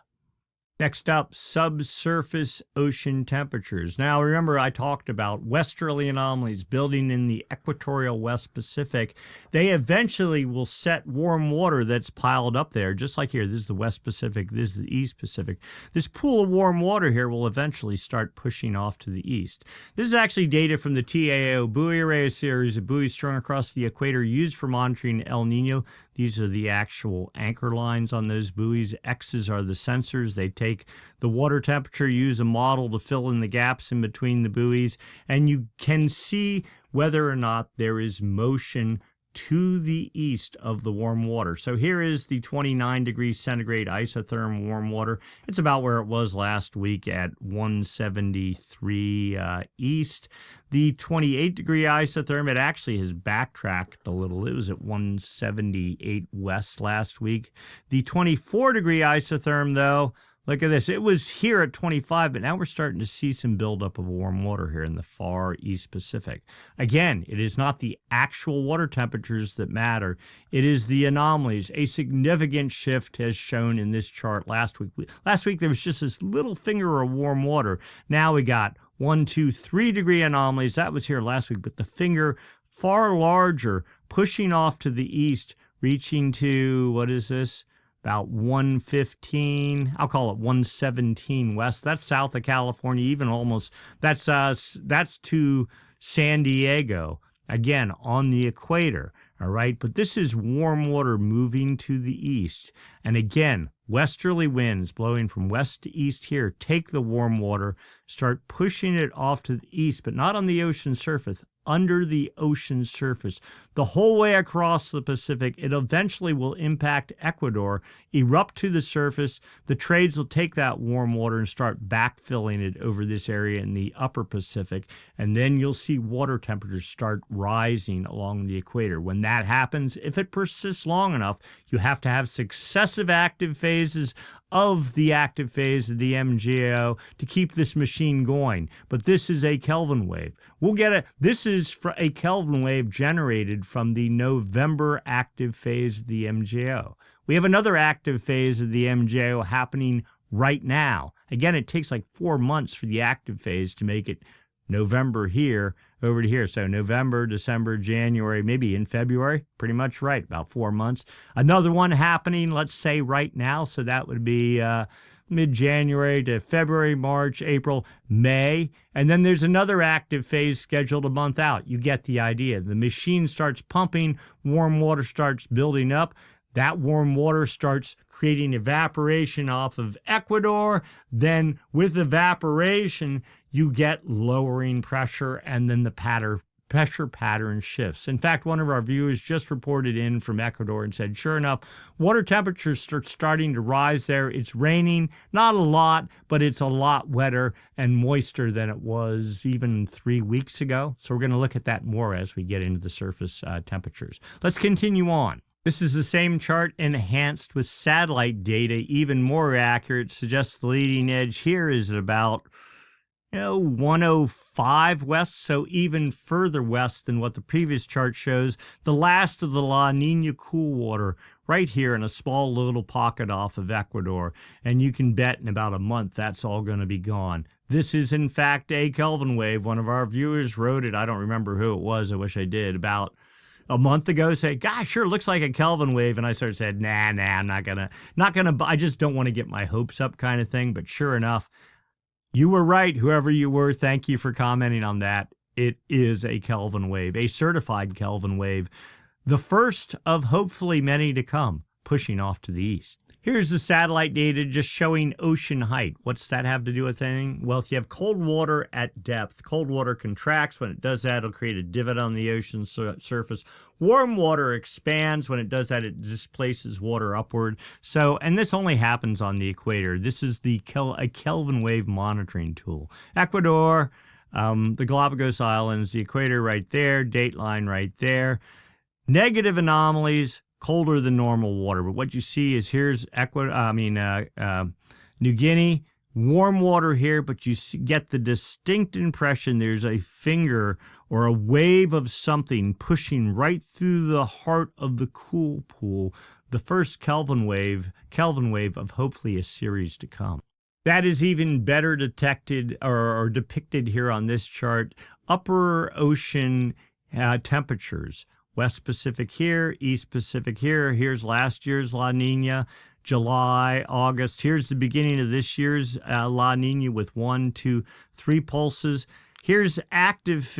Next up, subsurface ocean temperatures. Now, remember I talked about westerly anomalies building in the equatorial West Pacific. They eventually will set warm water that's piled up there, just like here. This is the West Pacific, this is the East Pacific. This pool of warm water here will eventually start pushing off to the east. This is actually data from the TAO buoy array, series of buoys strung across the equator used for monitoring El Nino. These are the actual anchor lines on those buoys. X's are the sensors. They take the water temperature, use a model to fill in the gaps in between the buoys, and you can see whether or not there is motion to the east of the warm water. So here is the 29 degrees centigrade isotherm warm water. It's about where it was last week at 173 east. The 28 degree isotherm, it actually has backtracked a little. It was at 178 west last week. The 24 degree isotherm, though, look at this. It was here at 25, but now we're starting to see some buildup of warm water here in the far East Pacific. Again, it is not the actual water temperatures that matter. It is the anomalies. A significant shift has shown in this chart last week. Last week, there was just this little finger of warm water. Now we got 1, 2, 3 degree anomalies. That was here last week, but the finger far larger, pushing off to the east, reaching to, what is this? About 115, I'll call it 117 west. That's south of California, even almost, that's to San Diego. again, on the equator, all right? But this is warm water moving to the east. And again, westerly winds blowing from west to east here take the warm water, start pushing it off to the east, but not on the ocean surface, under the ocean surface. The whole way across the Pacific, it eventually will impact Ecuador, erupt to the surface. The trades will take that warm water and start backfilling it over this area in the upper Pacific. And then you'll see water temperatures start rising along the equator. When that happens, if it persists long enough, you have to have successive active phases of the active phase of the MJO to keep this machine going. But this is a Kelvin wave. We'll get it. This is a Kelvin wave generated from the November active phase of the MJO. We have another active phase of the MJO happening right now. Again, it takes like 4 months for the active phase to make it November here over to here. So November, December, January, maybe in February, pretty much right, about 4 months. Another one happening, let's say right now. So that would be mid-January to February, March, April, May. And then there's another active phase scheduled a month out. You get the idea. The machine starts pumping, warm water starts building up. That warm water starts creating evaporation off of Ecuador. Then with evaporation, you get lowering pressure, and then the pressure pattern shifts. In fact, one of our viewers just reported in from Ecuador and said, sure enough, water temperatures start starting to rise there. It's raining, not a lot, but it's a lot wetter and moister than it was even 3 weeks ago. So we're going to look at that more as we get into the surface temperatures. Let's continue on. This is the same chart enhanced with satellite data, even more accurate. Suggests the leading edge here is at about 105 west, so even further west than what the previous chart shows. The last of the La Nina cool water right here in a small little pocket off of Ecuador. And you can bet in about a month that's all going to be gone. This is, in fact, a Kelvin wave. One of our viewers wrote it. I don't remember who it was. I wish I did. About a month ago, say, gosh, sure looks like a Kelvin wave. And I sort of said, nah, I'm not gonna, I just don't want to get my hopes up kind of thing. But sure enough, you were right, whoever you were. Thank you for commenting on that. It is a Kelvin wave, a certified Kelvin wave, the first of hopefully many to come, pushing off to the east. Here's the satellite data just showing ocean height. What's that have to do with anything? Well, if you have cold water at depth, cold water contracts. When it does that, it'll create a divot on the ocean surface. Warm water expands. When it does that, it displaces water upward. So, and this only happens on the equator. This is a Kelvin wave monitoring tool. Ecuador, the Galapagos Islands, the equator right there, dateline right there. Negative anomalies, colder than normal water. But what you see is here's New Guinea, warm water here, but you get the distinct impression there's a finger or a wave of something pushing right through the heart of the cool pool. The first Kelvin wave of hopefully a series to come. That is even better detected or depicted here on this chart. Upper ocean temperatures. West Pacific here, East Pacific here. Here's last year's La Nina, July, August. Here's the beginning of this year's La Nina with 1, 2, 3 pulses. Here's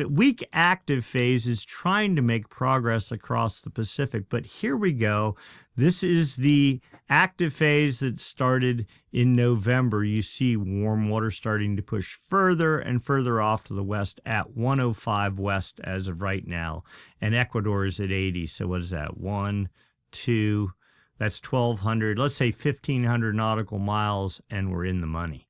weak active phases trying to make progress across the Pacific. But here we go. This is the active phase that started in November. You see warm water starting to push further and further off to the west at 105 west as of right now. And Ecuador is at 80. So what is that? 1, 2, that's 1,200. Let's say 1,500 nautical miles, and we're in the money.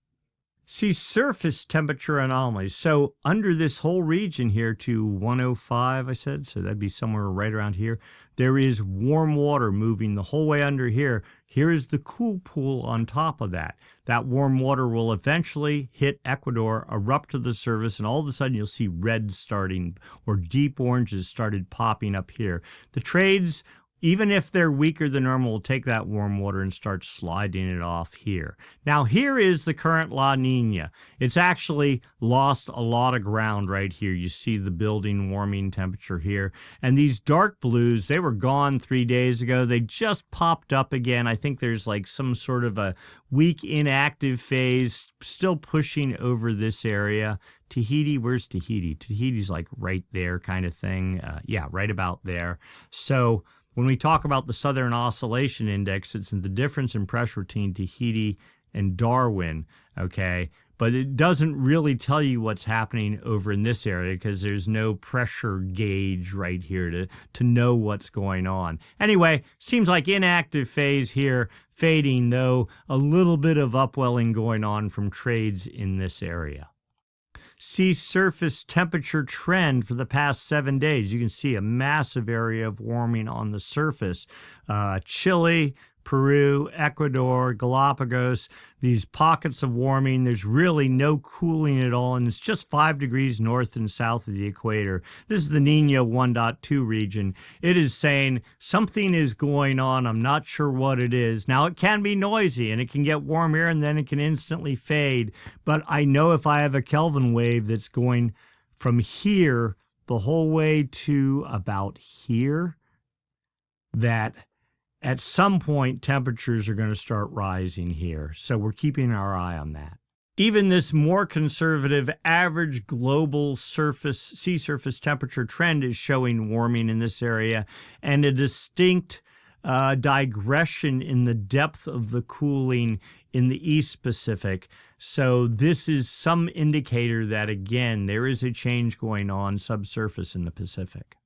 See surface temperature anomalies. So under this whole region here to 105, I said, so that'd be somewhere right around here. There is warm water moving the whole way under here. Here is the cool pool on top of that. That warm water will eventually hit Ecuador, erupt to the surface, and all of a sudden you'll see red starting or deep oranges started popping up here. The trades even if they're weaker than normal, we'll take that warm water and start sliding it off here. Now, here is the current La Nina. It's actually lost a lot of ground right here. You see the building warming temperature here. And these dark blues, they were gone 3 days ago. They just popped up again. I think there's like some sort of a weak inactive phase still pushing over this area. Tahiti, where's Tahiti? Tahiti's like right there kind of thing. Yeah, right about there. So when we talk about the Southern Oscillation Index, it's the difference in pressure between Tahiti and Darwin, okay? But it doesn't really tell you what's happening over in this area because there's no pressure gauge right here to know what's going on. Anyway, seems like inactive phase here, fading, though a little bit of upwelling going on from trades in this area. Sea surface temperature trend for the past 7 days. You can see a massive area of warming on the surface. Chile, Peru, Ecuador, Galapagos, these pockets of warming. There's really no cooling at all, and it's just 5 degrees north and south of the equator. This is the Nino 1.2 region. It is saying something is going on. I'm not sure what it is. Now, it can be noisy, and it can get warm here, and then it can instantly fade. But I know if I have a Kelvin wave that's going from here the whole way to about here, that at some point, temperatures are going to start rising here. So we're keeping our eye on that. Even this more conservative average global sea surface temperature trend is showing warming in this area and a distinct digression in the depth of the cooling in the East Pacific. So this is some indicator that, again, there is a change going on subsurface in the Pacific.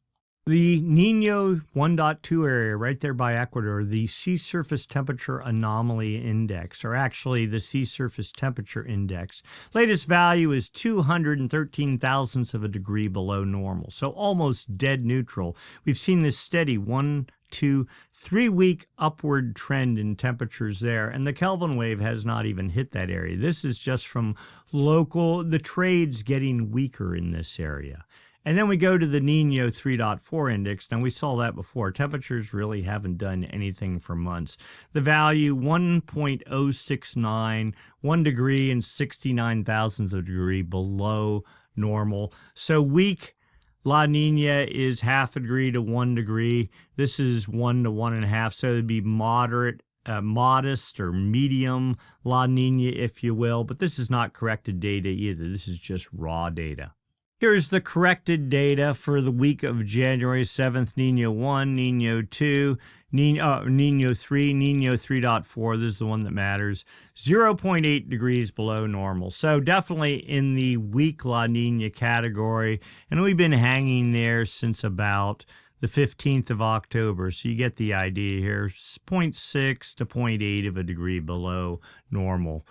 The Nino 1.2 area right there by Ecuador, the sea surface temperature anomaly index, or actually the sea surface temperature index. Latest value is 213 thousandths of a degree below normal, so almost dead neutral. We've seen this steady 1, 2, 3 week upward trend in temperatures there, and the Kelvin wave has not even hit that area. This is just from the trades getting weaker in this area. And then we go to the Nino 3.4 index. Now, we saw that before. Temperatures really haven't done anything for months. The value, 1.069, 1 degree and 69 thousandths of a degree below normal. So weak La Nina is 0.5 degree to 1 degree. This is 1 to 1.5, so it'd be moderate, modest or medium La Nina, if you will. But this is not corrected data either. This is just raw data. Here's the corrected data for the week of January 7th, Nino 1, Nino 2, Nino 3, Nino 3.4. This is the one that matters. 0.8 degrees below normal. So definitely in the weak La Nina category. And we've been hanging there since about the 15th of October. So you get the idea here. 0.6 to 0.8 of a degree below normal.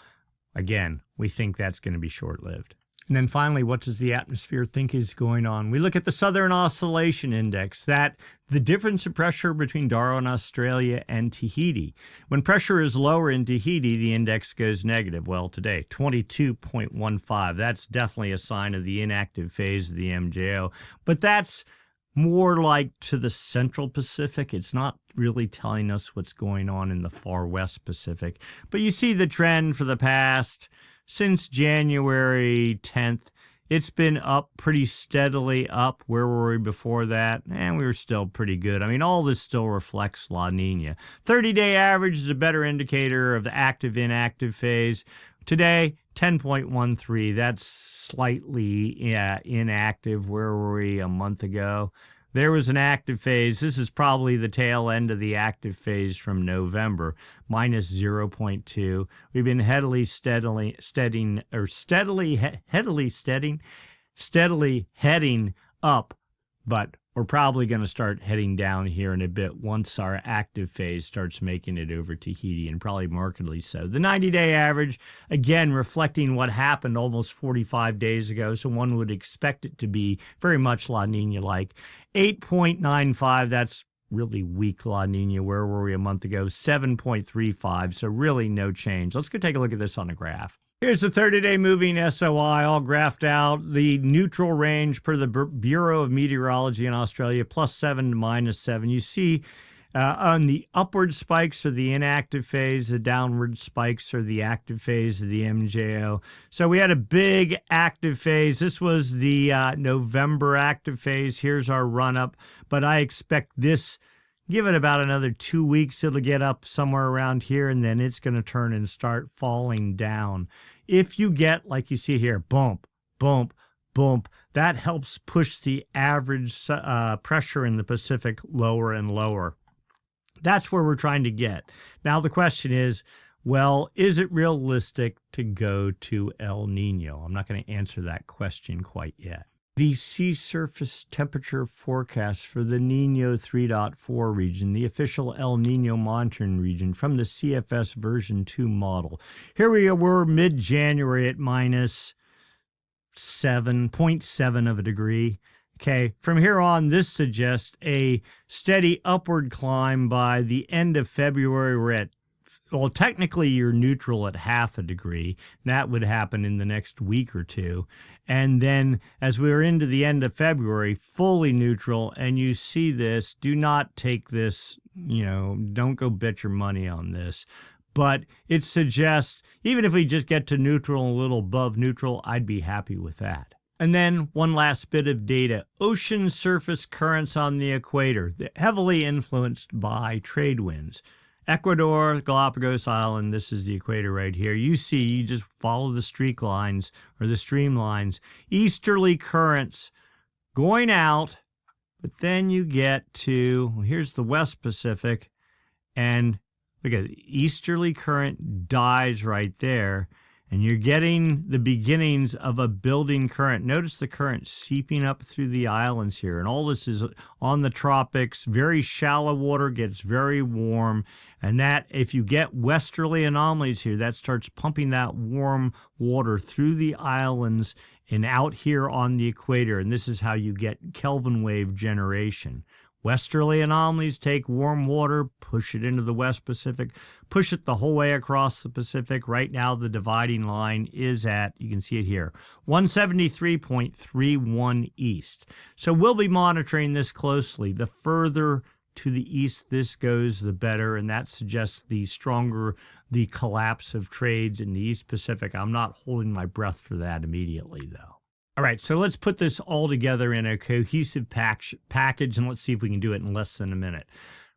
Again, we think that's going to be short-lived. And then finally, what does the atmosphere think is going on? We look at the Southern Oscillation Index, the difference in pressure between Darwin, Australia, and Tahiti. When pressure is lower in Tahiti, the index goes negative. Well, today, 22.15. That's definitely a sign of the inactive phase of the MJO. But that's more like to the Central Pacific. It's not really telling us what's going on in the far West Pacific. But you see the trend for the past, since January 10th, it's been up pretty steadily up. Where were we before that? And we were still pretty good. I mean, all this still reflects La Nina. 30-day average is a better indicator of the active-inactive phase. Today, 10.13. That's slightly inactive. Where were we a month ago? There was an active phase. This is probably the tail end of the active phase from November, minus 0.2. We've been steadily heading up, but we're probably going to start heading down here in a bit once our active phase starts making it over Tahiti, and probably markedly so. The 90-day average, again, reflecting what happened almost 45 days ago, so one would expect it to be very much La Nina-like. 8.95, that's really weak La Nina. Where were we a month ago? 7.35, so really no change. Let's go take a look at this on the graph. Here's the 30-day moving SOI all graphed out. The neutral range per the Bureau of Meteorology in Australia, +7 to -7. You see On the upward spikes are the inactive phase, the downward spikes are the active phase of the MJO. So we had a big active phase. This was the November active phase. Here's our run up, but I expect this, give it about another 2 weeks, it'll get up somewhere around here, and then it's going to turn and start falling down. If you get, like you see here, bump, bump, bump, that helps push the average pressure in the Pacific lower and lower. That's where we're trying to get. Now the question is, well, is it realistic to go to El Nino? I'm not going to answer that question quite yet. The sea surface temperature forecast for the Nino 3.4 region, the official El Nino monitoring region from the CFS version 2 model. Here we were mid-January at minus 7.7 of a degree. Okay, from here on, this suggests a steady upward climb. By the end of February, we're at, well, technically you're neutral at half a degree. That would happen in the next week or two. And then as we're into the end of February, fully neutral, and you see this, do not take this, don't go bet your money on this. But it suggests, even if we just get to neutral and a little above neutral, I'd be happy with that. And then one last bit of data. Ocean surface currents on the equator, heavily influenced by trade winds. Ecuador, Galapagos Island, this is the equator right here. You see, you just follow the streak lines or the stream lines. Easterly currents going out, but then you get to, well, here's the West Pacific, and look at the easterly current dies right there. And you're getting the beginnings of a building current. Notice the current seeping up through the islands here. And all this is on the tropics. Very shallow water, gets very warm. And that, if you get westerly anomalies here, that starts pumping that warm water through the islands and out here on the equator. And this is how you get Kelvin wave generation. Westerly anomalies take warm water, push it into the West Pacific, push it the whole way across the Pacific. Right now, the dividing line is at, you can see it here, 173.31 east. So we'll be monitoring this closely. The further to the east this goes, the better, and that suggests the stronger the collapse of trades in the East Pacific. I'm not holding my breath for that immediately, though. All right, so let's put this all together in a cohesive package, and let's see if we can do it in less than a minute.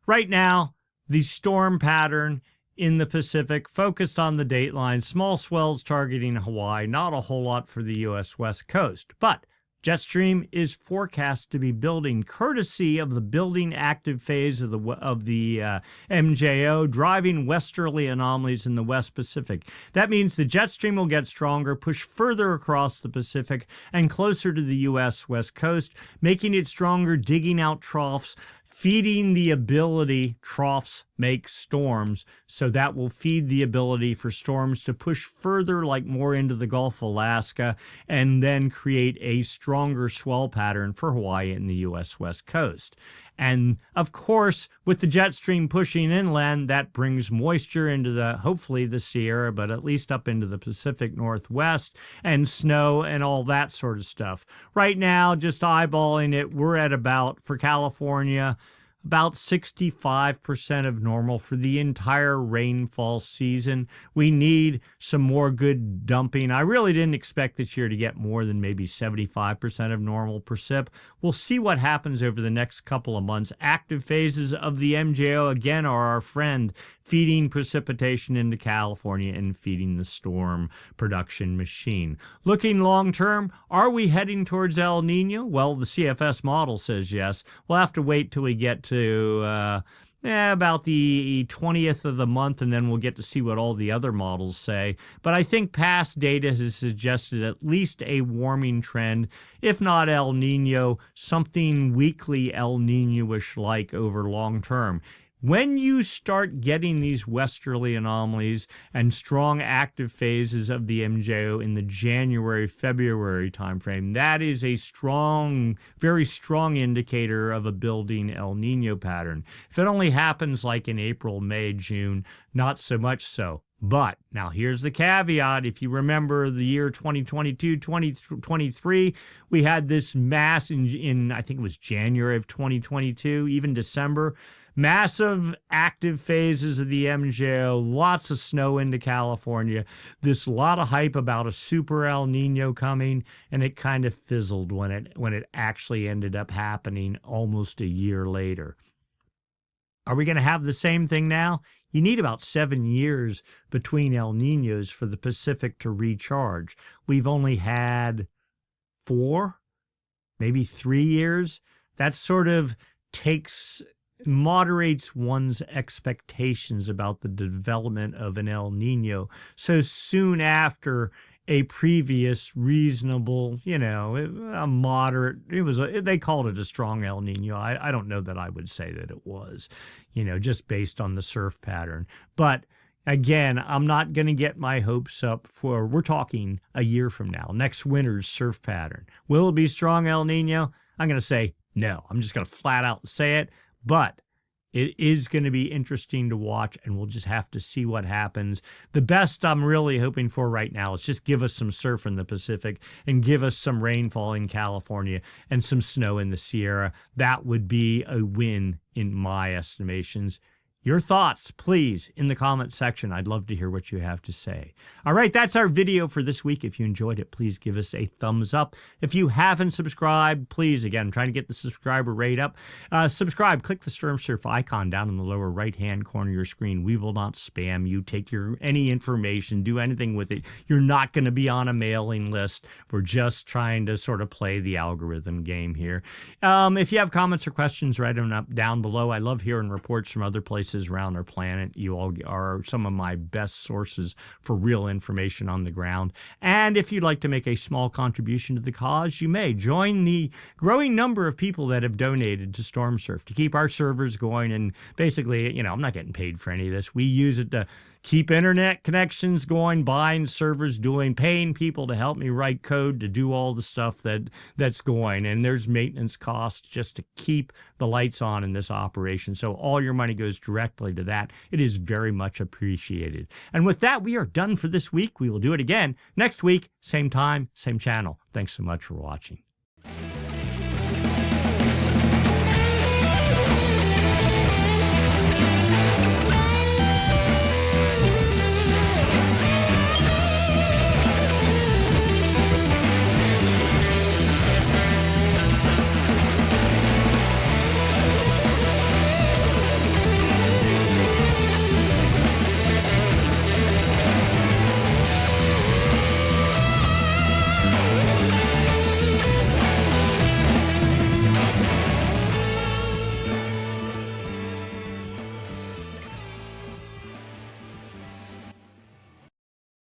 Right now, the storm pattern in the Pacific focused on the dateline, small swells targeting Hawaii, not a whole lot for the U.S. West Coast. But Jetstream is forecast to be building, courtesy of the building active phase of the MJO, driving westerly anomalies in the West Pacific. That means the Jetstream will get stronger, push further across the Pacific and closer to the U.S. West Coast, making it stronger, digging out troughs, feeding the ability, troughs make storms, so that will feed the ability for storms to push further, like more into the Gulf of Alaska, and then create a stronger swell pattern for Hawaii and the U.S. West Coast. And of course, with the jet stream pushing inland, that brings moisture into the, hopefully the Sierra, but at least up into the Pacific Northwest, and snow and all that sort of stuff. Right now, just eyeballing it, we're at about, for California, about 65% of normal for the entire rainfall season. We need some more good dumping. I really didn't expect this year to get more than maybe 75% of normal precip. We'll see what happens over the next couple of months. Active phases of the MJO, again, are our friend, feeding precipitation into California and feeding the storm production machine. Looking long term, are we heading towards El Nino? Well, the CFS model says yes. We'll have to wait till we get to about the 20th of the month, and then we'll get to see what all the other models say. But I think past data has suggested at least a warming trend, if not El Nino, something weekly El Nino-ish like over long term. When you start getting these westerly anomalies and strong active phases of the MJO in the January-February timeframe, that is a strong, very strong indicator of a building El Nino pattern. If it only happens like in April, May, June, not so much so. But now here's the caveat. If you remember the year 2022, 2023, we had this mass in I think it was January of 2022, even December, massive active phases of the MJO, lots of snow into California, this lot of hype about a super El Nino coming, and it kind of fizzled when it actually ended up happening almost a year later. Are we going to have the same thing now? You need about 7 years between El Ninos for the Pacific to recharge. We've only had 4, maybe 3 years. That sort of moderates one's expectations about the development of an El Nino so soon after a previous reasonable, a moderate, they called it a strong El Nino. I don't know that I would say that it was, just based on the surf pattern. But again, I'm not going to get my hopes up we're talking a year from now, next winter's surf pattern. Will it be strong El Nino? I'm going to say no. I'm just going to flat out say it. But it is going to be interesting to watch, and we'll just have to see what happens. The best I'm really hoping for right now is just give us some surf in the Pacific and give us some rainfall in California and some snow in the Sierra. That would be a win in my estimations. Your thoughts, please, in the comment section. I'd love to hear what you have to say. All right, that's our video for this week. If you enjoyed it, please give us a thumbs up. If you haven't subscribed, please, again, I'm trying to get the subscriber rate up. Subscribe, click the Stormsurf icon down in the lower right-hand corner of your screen. We will not spam you, take any information, do anything with it. You're not going to be on a mailing list. We're just trying to sort of play the algorithm game here. If you have comments or questions, write them up down below. I love hearing reports from other places around our planet. You all are some of my best sources for real information on the ground. And if you'd like to make a small contribution to the cause, you may join the growing number of people that have donated to Stormsurf to keep our servers going. And basically, I'm not getting paid for any of this. We use it to keep internet connections going, buying servers, paying people to help me write code to do all the stuff that's going. And there's maintenance costs just to keep the lights on in this operation. So all your money goes directly to that. It is very much appreciated. And with that, we are done for this week. We will do it again next week, same time, same channel. Thanks so much for watching.